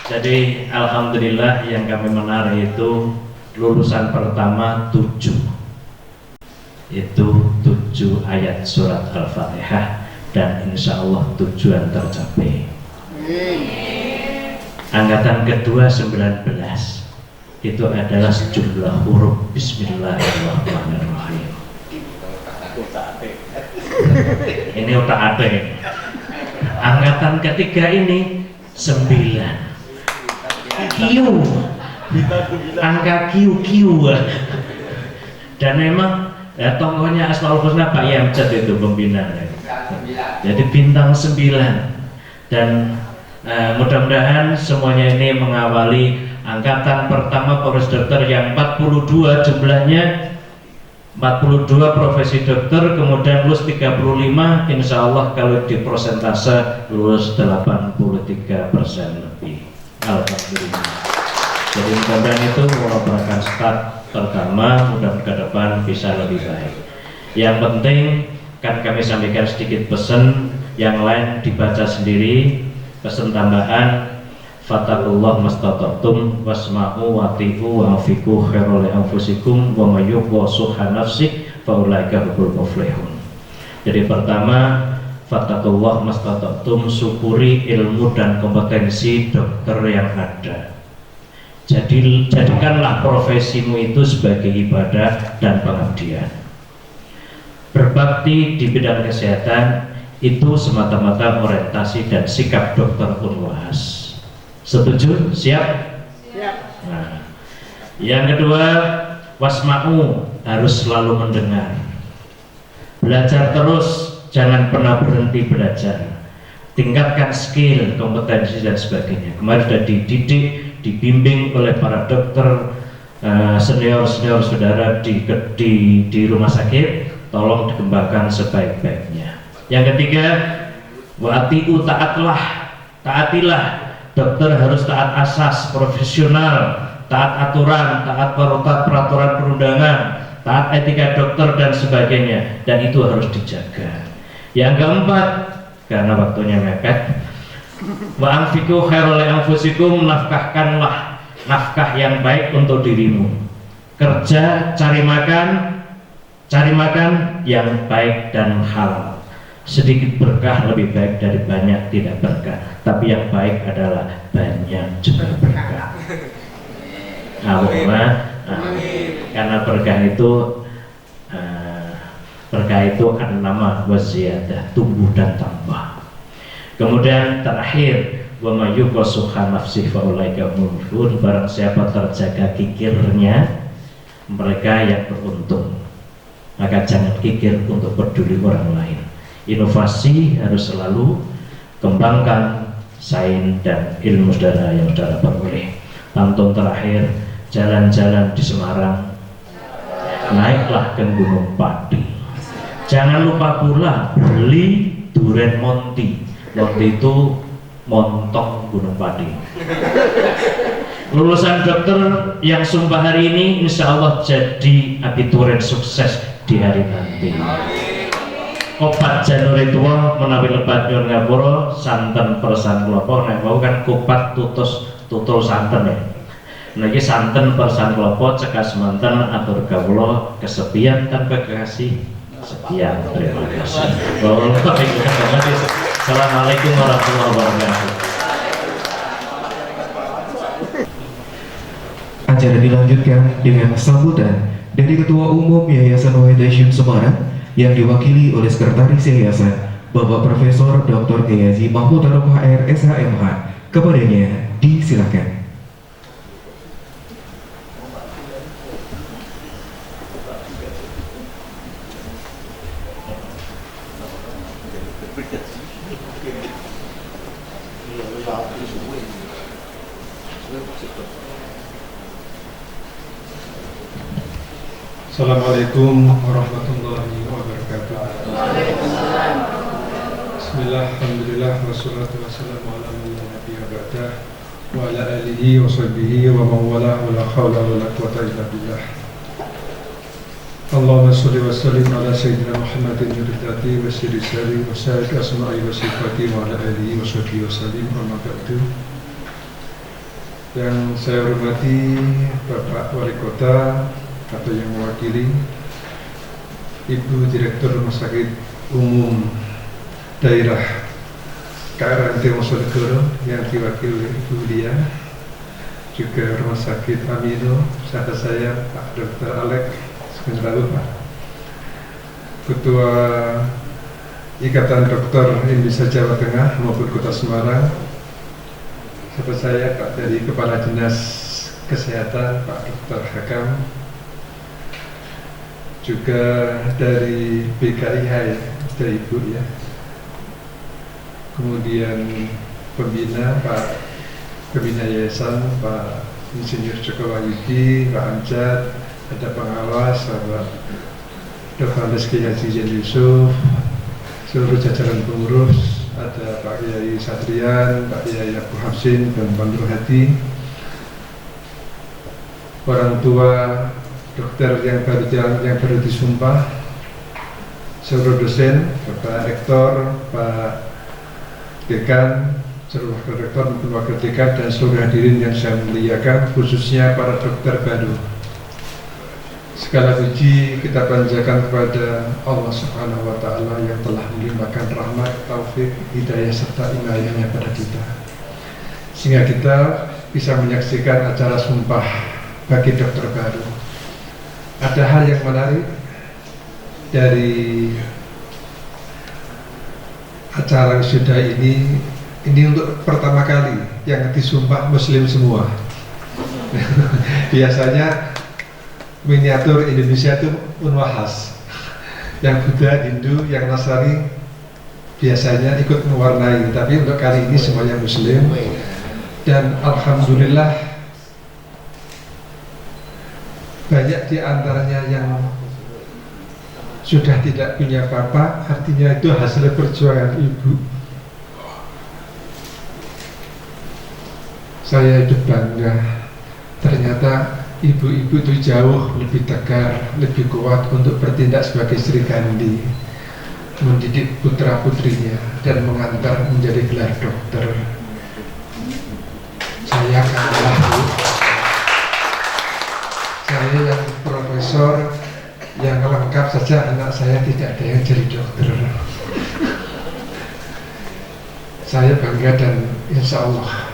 F: Jadi alhamdulillah yang kami menarik itu lulusan pertama 7, itu 7 ayat surat Al-Fatihah, dan insya Allah tujuan tercapai. Angkatan kedua 19, itu adalah sejumlah huruf Bismillahirrahmanirrahim. Ini otak-atik. Angkatan ketiga ini 9, Q, angka Q. Dan memang tokohnya Asmaul Husna Pak Yamjad itu pembina. Jadi bintang 9. Dan mudah-mudahan semuanya ini mengawali angkatan pertama profesi dokter yang 42 jumlahnya, 42 profesi dokter, kemudian lulus 35, insya Allah kalau di persentase lulus 83% lebih. Alhamdulillah. Jadi mudah-mudahan itu merupakan start pertama, mudah-mudahan ke depan bisa lebih baik. Yang penting kan kami sampaikan sedikit pesan, yang lain dibaca sendiri. Pesan tambahan, fattakullah mastata'tum wasma'u wati'u wa'afiku khairul li anfusikum wa mayyuk wa suha nafsik faulaika humul muflihun. Jadi pertama, fattakullah mastata'tum, syukuri ilmu dan kompetensi dokter yang ada. Jadikanlah profesimu itu sebagai ibadah dan pengabdian. Berbakti di bidang kesehatan itu semata-mata orientasi dan sikap dokter Unwahas. Setuju? Siap? Siap. Nah, yang kedua, wasma'u, harus selalu mendengar. Belajar terus, jangan pernah berhenti belajar. Tingkatkan skill, kompetensi dan sebagainya. Kemarin sudah dididik, dibimbing oleh para dokter senior saudara di rumah sakit. tolong dikembangkan sebaik-baiknya. Yang ketiga, wa'ati'u, taatilah. Dokter harus taat asas, profesional, taat aturan, taat peraturan perundangan, taat etika dokter dan sebagainya, dan itu harus dijaga. Yang keempat, karena waktunya mepet, wa anfiqu khairul li anfusikum, nafkahkanlah nafkah yang baik untuk dirimu. Kerja, cari makan yang baik dan halal. Sedikit berkah lebih baik dari banyak tidak berkah, tapi yang baik adalah banyak juga berkah. Allahumma amin. Karena berkah itu an-nama wa ziyadah, tumbuh dan tambah. Kemudian terakhir, wa may yuqasuha nafsihi fa ulaika humul muflihun, barang siapa terjaga kikirnya, mereka yang beruntung. Maka jangan kikir untuk peduli orang lain. Inovasi harus selalu kembangkan sains dan ilmu saudara yang saudara peroleh. Pantun terakhir, jalan-jalan di Semarang, naiklah ke Gunung Pati. Jangan lupa pula beli durian Monti. Monti itu montong Gunung Pati. Lulusan dokter yang sumpah hari ini insya Allah jadi abiturien sukses di hari nanti. Kopat Januri tua menawi lebat nyuwun ngapura, santen persan klopo, nek mau kan kopat tutul santen ya. Niki santen persan klopo cekas manten atur kawula kesepian tanpa kekasih. Sekian, terima kasih. Assalamualaikum warahmatullahi wabarakatuh.
A: Acara dilanjutkan dengan sambutan dari Ketua Umum Yayasan Wahid Hasyim Semarang yang diwakili oleh Sekretaris Yayasan Bapak Profesor Dr. Kiai Haji Mahmud Arafah RSHMH. Kepadanya disilakan.
G: Assalamualaikum warahmatullahi wabarakatuh. Bismillah, alhamdulillah, wassalatu wassalamu ala man la nabiyya ba'dah wa ala alihi wa sahbihi wa man wala wa la hawla wa la quwwata illa billah. Allahumma shalli wa sallim ala sayyidina Muhammadin nurillati wa sirrisari wa sa'id asma'i wa sifati wa ala alihi wa sahbihi wa sallim wa ma'ba'du. Yang saya hormati Bapak Wali Kota atau yang mewakili Ibu Direktur Rumah Sakit Umum Daerah KRNT Wonosobo yang diwakili oleh Ibu Lia, juga Rumah Sakit Amino, sahabat saya Pak Dr. Alek, sebentar Pak, Ketua Ikatan Dokter Indonesia Jawa Tengah maupun Kota Semarang, sahabat saya Pak dari Kepala Dinas Kesehatan Pak Dr. Hakam, juga dari BKIH dari Ibu ya, kemudian pembina Pak Pembina Yayasan Pak Insinyur Joko Wahyudi, Pak Amjad, ada pengawas Bapak Dr. Kiai Haji Yusuf, seluruh jajaran pengurus, ada Pak Kiai Satrian, Pak Kiai Abu Hafsin dan Pak Nur Hadi, orang tua dokter yang baru disumpah, seluruh dosen, Bapak Rektor, Pak Dekan, seluruh wakil rektor maupun wakil dekan, dan seluruh hadirin yang saya muliakan, khususnya para dokter baru. Segala puji kita panjatkan kepada Allah Subhanahu wa Ta'ala yang telah melimpahkan rahmat, taufik, hidayah serta inayahnya pada kita, sehingga kita bisa menyaksikan acara sumpah bagi dokter baru. Ada hal yang menarik dari acara wisuda ini untuk pertama kali yang disumpah Muslim semua. Biasanya miniatur Indonesia itu unwahas, yang Buddha, Hindu, yang Nasrani biasanya ikut mewarnai, tapi untuk kali ini semuanya Muslim. Dan alhamdulillah banyak di antaranya yang sudah tidak punya bapak, artinya itu hasil perjuangan ibu. Saya itu bangga, ternyata ibu-ibu itu jauh lebih tegar, lebih kuat untuk bertindak sebagai Sri Kandi, mendidik putra-putrinya dan mengantar menjadi gelar dokter. Saya kalah, Bu. Saya yang profesor, yang lengkap saja anak saya tidak ada yang jadi dokter. Saya bangga dan insya Allah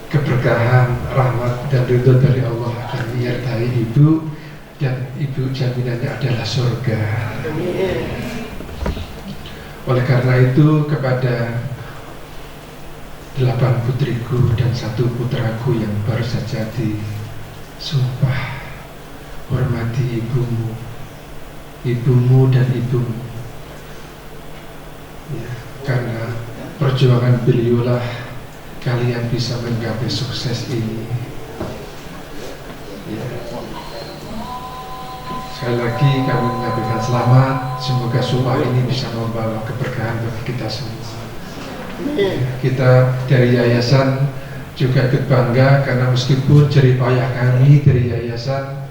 G: keberkahan, rahmat dan ridho dari Allah akan menyertai ibu, dan ibu jaminannya adalah surga. Oleh karena itu, kepada 8 putriku dan 1 putraku yang baru saja disumpah, hormati ibumu, ibumu dan ibumu, ya, karena perjuangan beliaulah kalian bisa menggapai sukses ini. Ya. Sekali lagi kami menyampaikan selamat. Semoga sumpah ini bisa membawa keberkahan bagi kita semua. Ya, kita dari yayasan juga ikut bangga karena meskipun jerih payah kami dari yayasan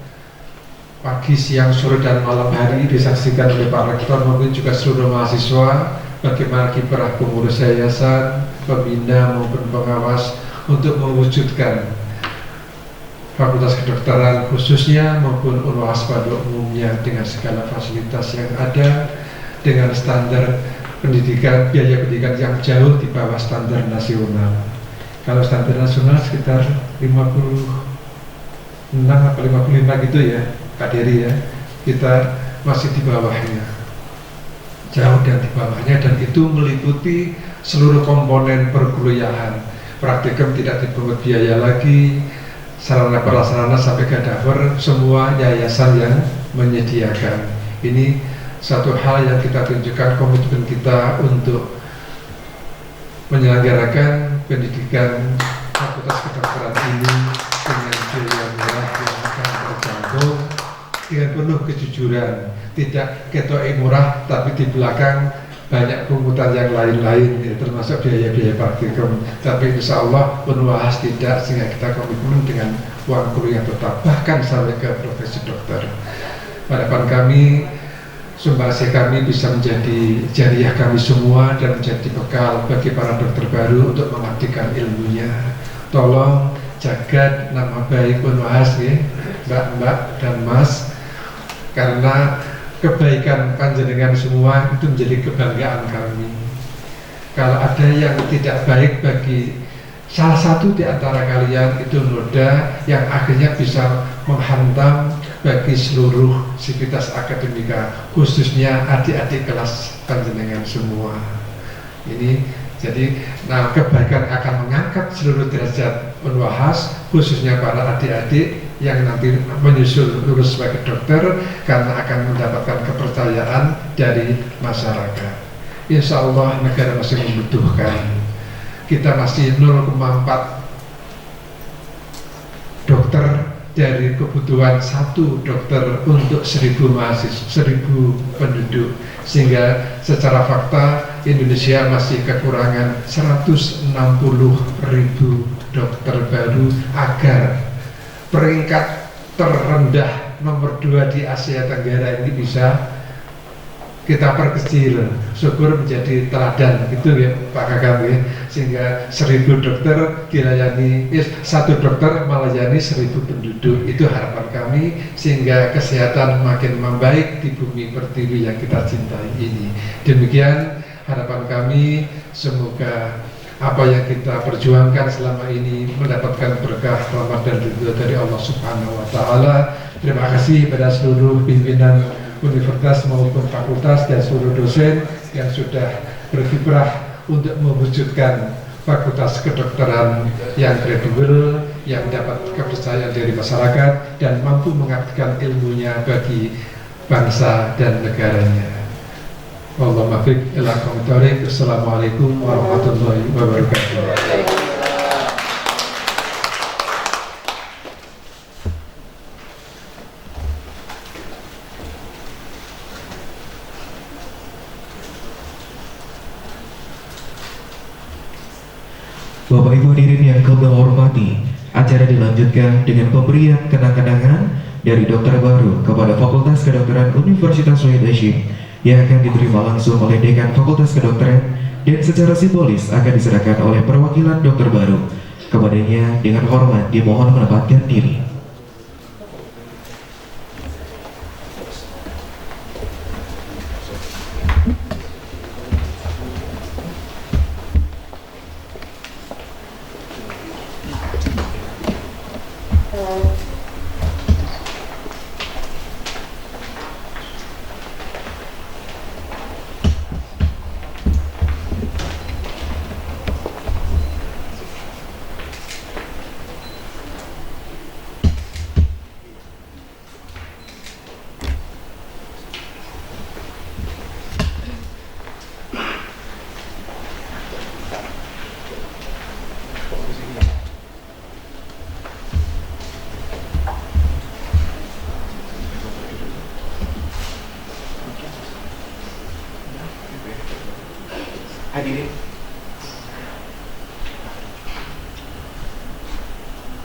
G: pagi, siang, sore dan malam hari disaksikan oleh Pak Rektor maupun juga seluruh mahasiswa, bagaimana kiprah pengurus yayasan, pembina maupun pengawas untuk mewujudkan Fakultas Kedokteran khususnya maupun Unwahas pada umumnya dengan segala fasilitas yang ada, dengan standar pendidikan, biaya pendidikan yang jauh di bawah standar nasional. Kalau standar nasional sekitar 56 atau 55 gitu ya, Kak Dery ya, kita masih di bawahnya, jauh dan di bawahnya, dan itu meliputi seluruh komponen perkuliahan. Praktikum tidak dipungut biaya lagi, sarana prasarana sampai kadaver semua yayasan yang menyediakan. Ini satu hal yang kita tunjukkan komitmen kita untuk menyelenggarakan pendidikan Fakultas Kedokteran ini dengan biaya murah yang akan terjangkau, dengan penuh kejujuran, tidak ketoi murah tapi di belakang banyak pungutan yang lain-lain ya, termasuk biaya-biaya praktikum. Tapi insya Allah Unwahas tidak, sehingga kita komitmen dengan uang kuliah tetap bahkan sampai ke profesi dokter. Harapan kami sumbangsi kami bisa menjadi jariah kami semua dan menjadi bekal bagi para dokter baru untuk mengabdikan ilmunya. Tolong jaga nama baik Unwahas ya, Mbak-mbak dan Mas, karena kebaikan panjenengan semua itu menjadi kebanggaan kami. Kalau ada yang tidak baik bagi salah satu di antara kalian, itu noda yang akhirnya bisa menghantam bagi seluruh sivitas akademika, khususnya adik-adik kelas panjenengan semua. Ini jadi, nah, kebaikan akan mengangkat seluruh derajat Unwahas, khususnya para adik-adik yang nanti menyusul lulus sebagai dokter, karena akan mendapatkan kepercayaan dari masyarakat. Insya Allah negara masih membutuhkan. Kita masih 0,4 dokter dari kebutuhan 1 dokter untuk 1000 mahasiswa, 1000 penduduk, sehingga secara fakta Indonesia masih kekurangan 160.000 dokter baru agar peringkat terendah nomor 2 di Asia Tenggara ini bisa kita perkecil, syukur menjadi teladan gitu ya Pak Kakak ya, sehingga 1000 dokter dilayani, 1 dokter melayani 1000 penduduk. Itu harapan kami, sehingga kesehatan makin membaik di bumi pertiwi yang kita cintai ini. Demikian harapan kami, semoga apa yang kita perjuangkan selama ini mendapatkan berkah, rahmat dan ridho dari Allah Subhanahu wa Ta'ala. Terima kasih pada seluruh pimpinan universitas maupun fakultas dan seluruh dosen yang sudah berkiprah untuk mewujudkan Fakultas Kedokteran yang kredibel, yang mendapat kepercayaan dari masyarakat dan mampu mengabdikan ilmunya bagi bangsa dan negaranya. Wallahul muwaffiq ila aqwamit thoriq. Assalamualaikum warahmatullahi wabarakatuh.
A: Bapak Ibu hadirin yang kami hormati, acara dilanjutkan dengan pemberian kenang-kenangan dari dokter baru kepada Fakultas Kedokteran Universitas Syed Hashim yang akan diterima langsung oleh Dekan Fakultas Kedokteran dan secara simbolis akan diserahkan oleh perwakilan dokter baru. Kepadanya dengan hormat dimohon menempatkan diri.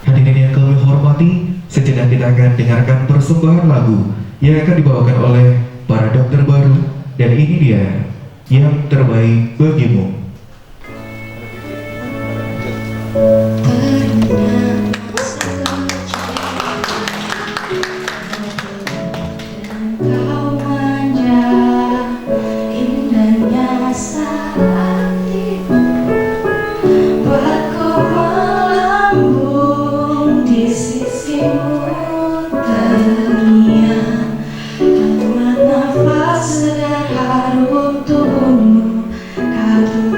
A: Hadirin yang kami hormati, sejenak kita akan dengarkan persembahan lagu yang akan dibawakan oleh para dokter baru, dan ini dia Yang Terbaik Bagimu.
H: Nafas segar harum tubuhmu, kagum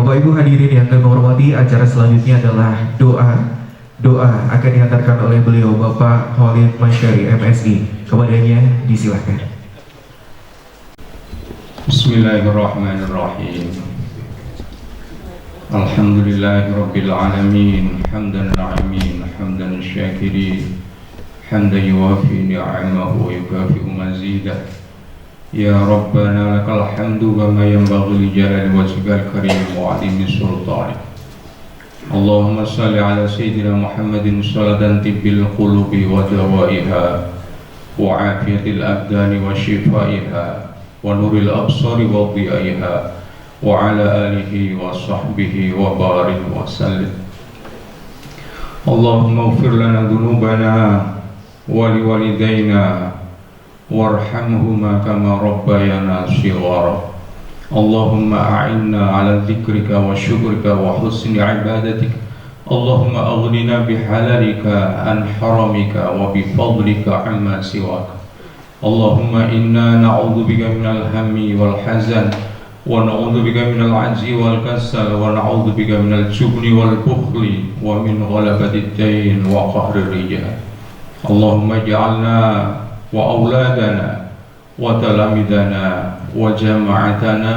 A: Bapak Ibu hadirin yang kami hormati, acara selanjutnya adalah doa. Doa akan dihantarkan oleh beliau Bapak Khalid Masyari MSI. Kepadanya disilakan.
H: Bismillahirrahmanirrahim. Alhamdulillahirabbil alamin, hamdan na'imin, hamdan syakirin, hamdan yuwafi ni'amahu wa yukafi'u mazidah. Ya Rabbana lakal hamdu kama yanbaghi li jalali wajhikal karim wa 'azimi sultanik. Allahumma salli ala sayyidina Muhammadin salatan tibbil qulubi wa dawaiha wa afiyatil abdani wa shifaiha wa nuril absari wa dhiyaiha wa ala alihi wa sahbihi wa barik wa sallim. Allahumma ighfir lana dhunubana wa liwalidayna warhamhuma kama rabbayana shighara. Allahumma a'inna ala dzikrika wa syukrika wa husni ibadatik. Allahumma aghnina bihalalika an haramika wa bifadlika amma siwak. Allahumma inna na'udzubika minal hammi wal hazan wa na'udzubika minal ajzi wal kasal wa na'udzubika minal jubni wal bukhli wa min ghalabatid dain wa qahrir rijal. Allahumma ij'alna wa auladana wa talamidana wa jama'atana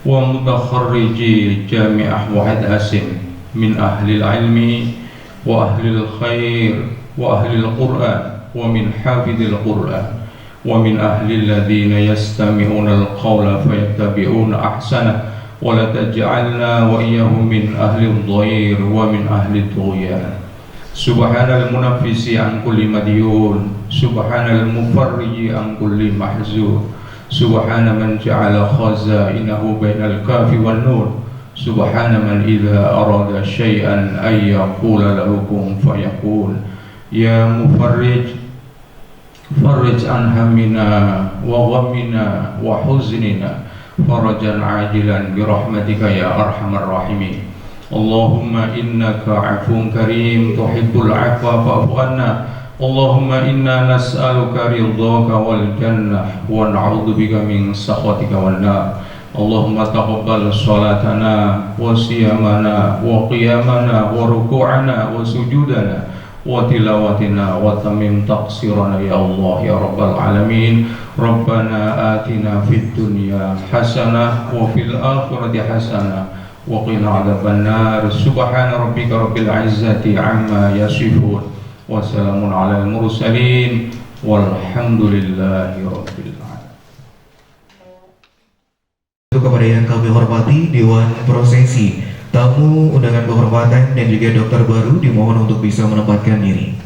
H: wa mutakharriji jami'ah wahid asim min ahlil ilmi wa ahlil khair wa ahlil qur'an wa min hafidil qur'an wa min ahlil ladhina yastami'una al-qawla fayattabi'una ahsana wa la taj'alna wa iyyahum min ahlil dhair wa min ahlil tughyan. Subhanal munaffisi an kulli madyun, subhanal mufarriji an kulli mahzun, subhana man ja'ala khazainahu bainal kafi wan nur, subhana man idza arada syai'an ay yaqula lahu kun fayakun. Ya mufarrij farrij an hammina wa ghammina wa huznina farajan ajilan bi rahmatika ya arhamar rahimin. Allahumma innaka afun karim tuhibbul afwa fa'fu anna. Allahumma inna nas'aluka ridhaka wal jannah wa na'udzubika min sakhatika wan nar. Allahumma taqabbal salatana wa siyamana wa qiyamana wa ruku'ana wa sujudana wa tilawatina wa tamim taqsirana ya Allah ya rabbal alamin. Rabbana atina fid dunya hasanah wa fil akhirati hasanah wa qina adzabannar. Subhana rabbika rabbil izzati amma yasifun wa salamun alal mursalin walhamdulillahi rabbil alamin.
A: Kepada yang kami hormati Dewan Prosesi, tamu undangan kehormatan dan juga dokter baru dimohon untuk bisa menempatkan diri.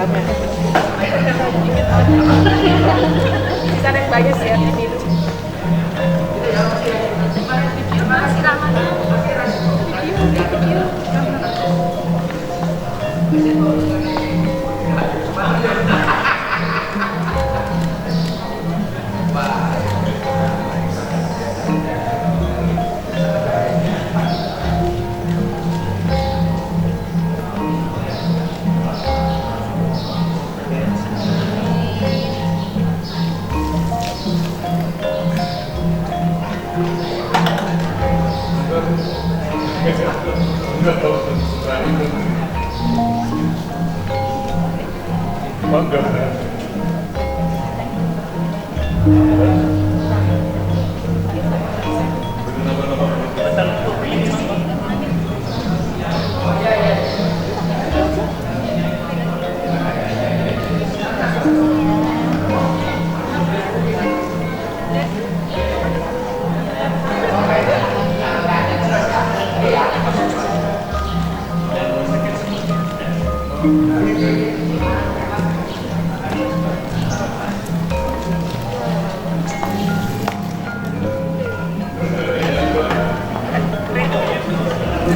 I: Bisa naik banyak sih ya ini.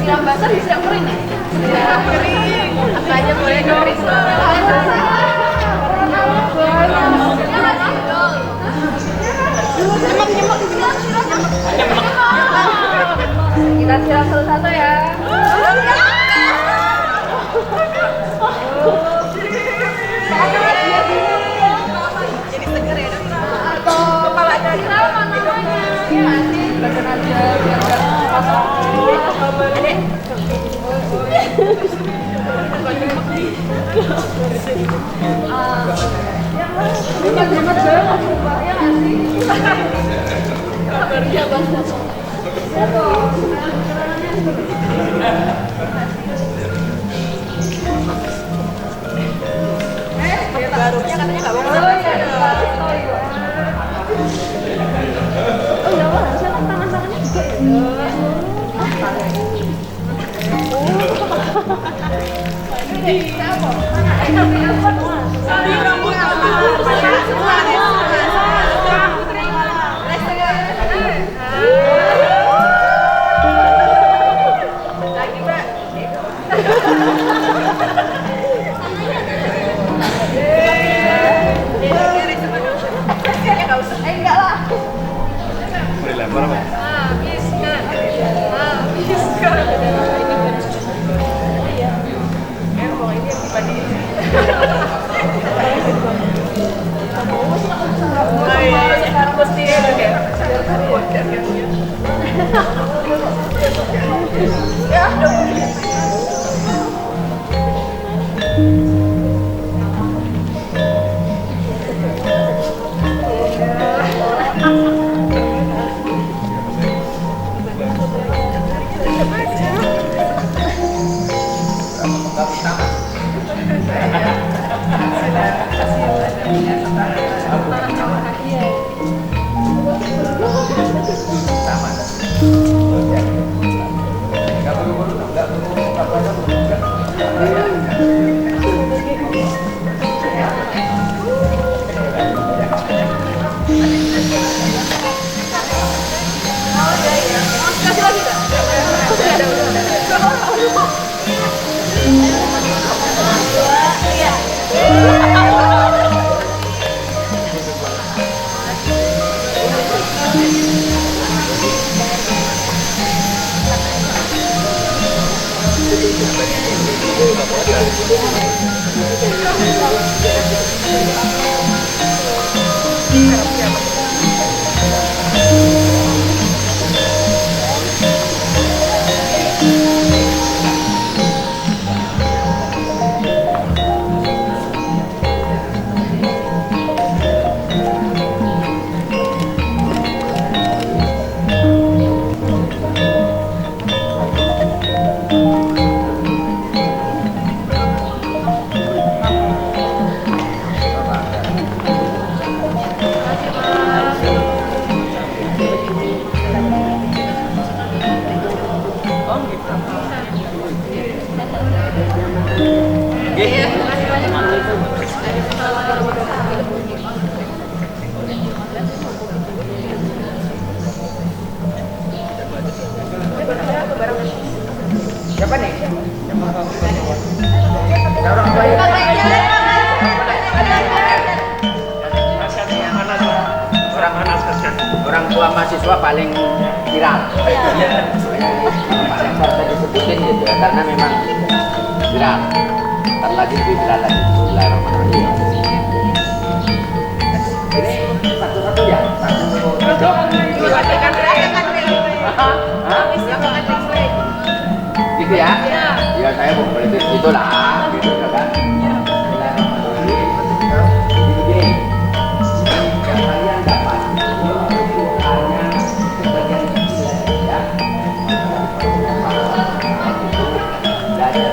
I: Siang basah, siang kering ya? Siang kering. Apa aja boleh kering. Kita siram satu-satu ya. Jadi seger ya, atau kepalanya siram namanya. Iya sih, bagian aja biar nggak pasang. Barunya katanya nggak boleh. Oh ya, harusnya kan tangan-tangannya juga ya. Enggak lah.
G: Dilempar apa?
I: Habiskan. Habiskan. Iya. Emang ini dibanding. Sekarang pasti kayak ya.
J: mahasiswa paling viral. Pak Rektor tadi sebutin gitu ya, karena memang viral. Ntar lagi lebih viral lagi. Bismillahirrahmanirrahim. Ini satu-satu ya, satu dok. Gitu ya? Ya saya mau beli itu lah, gitu kan. Kalian dapat hanya sebagian kecil ya. Belajar.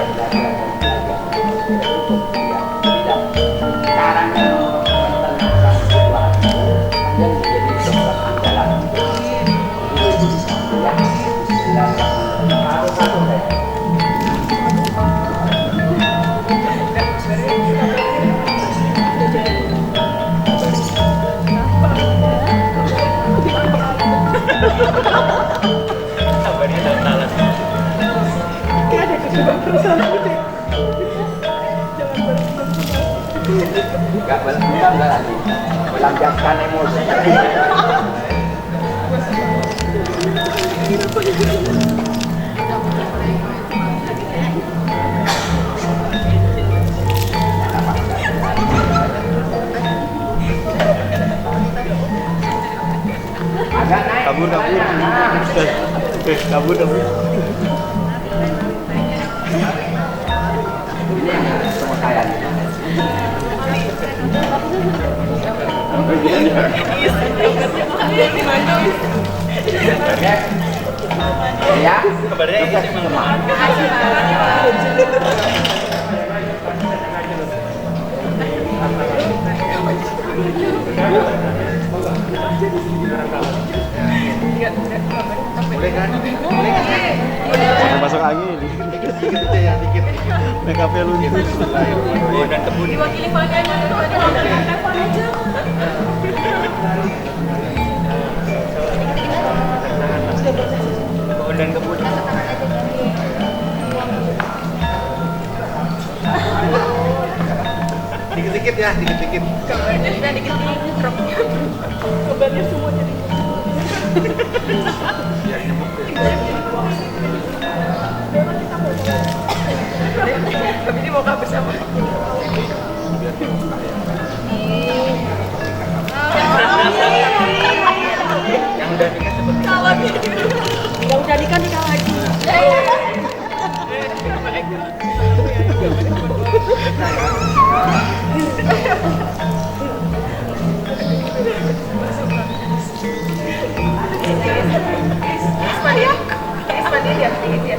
J: Caranya menenangkan situasi dan menjadi dokter andalan. Ya, satu deh. Gak belang lagi, melampiaskan emosi. Agak naik. Kabur. Sama saya nih. Ya, kabarnya lemah. Boleh kan?
K: Masuk angin. Dikit aja ya, dikit. Make up-nya lu gitu. Dan kebun.
I: Diwakili pakai telepon aja.
K: Dan kebun. Dikit-dikit ya, dikit-dikit.
I: Kabarnya sudah dikit-dikit drop. Kabarnya semua jadi. Tapi ini mau kabur sama.
K: Yang udah nikah cepet.
I: Yang udah nikah lagi. Ispan dia dikit ya.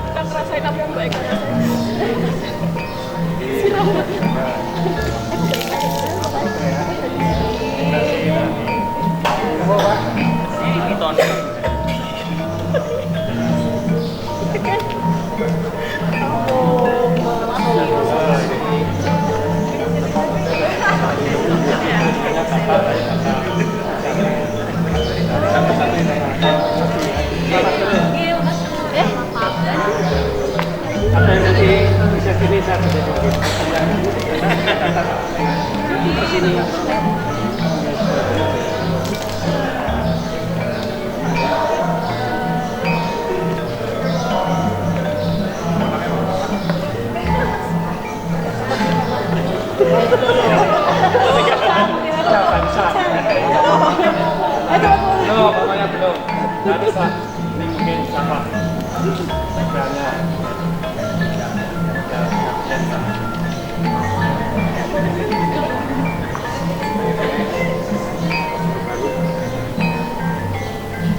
I: Kita ngerasain apa yang baik
K: Ada yang bisa sini satu sini. Belum, pokoknya belum. Tadi Pak, ini mungkin sama.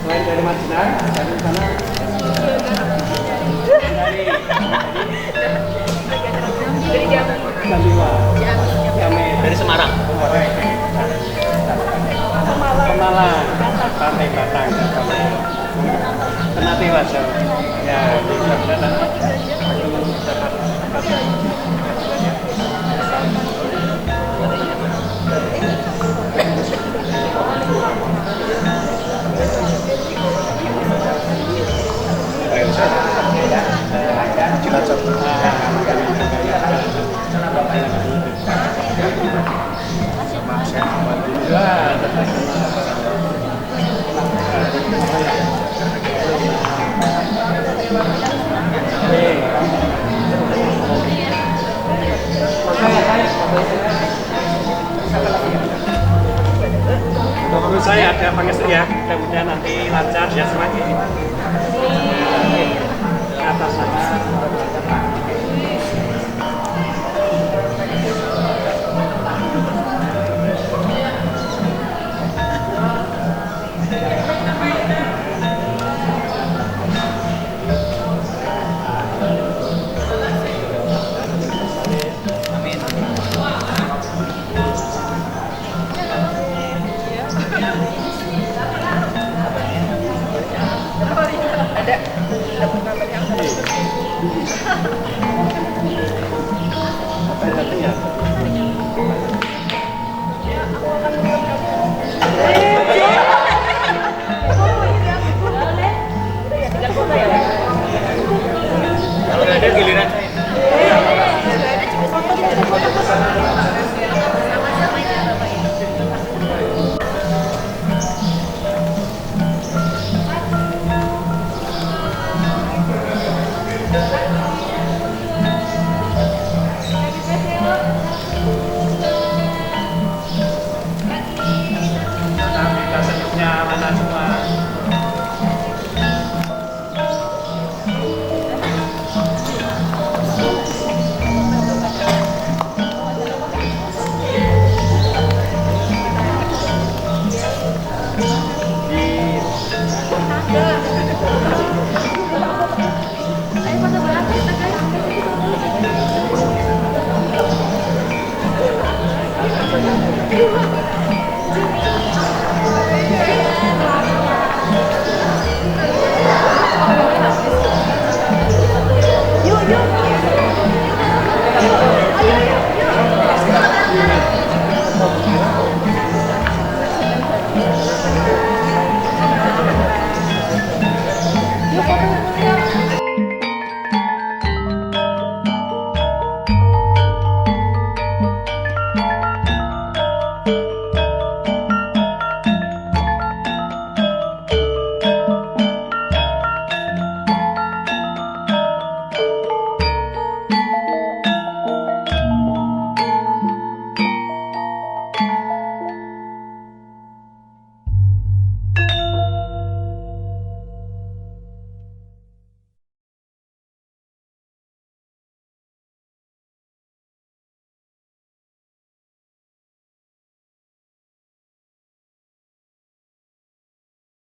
K: Selain dari Madinah, dari sana dari dari Semarang. Pemalang, Pantai Batang, Ternate Wajo. Ya, di sana. Alhamdulillah. siap pakai setir ya. Mudah-mudahan nanti lancar ya semakin ke atas sana. Kalau nggak ada giliran mana semua.
I: Ayo foto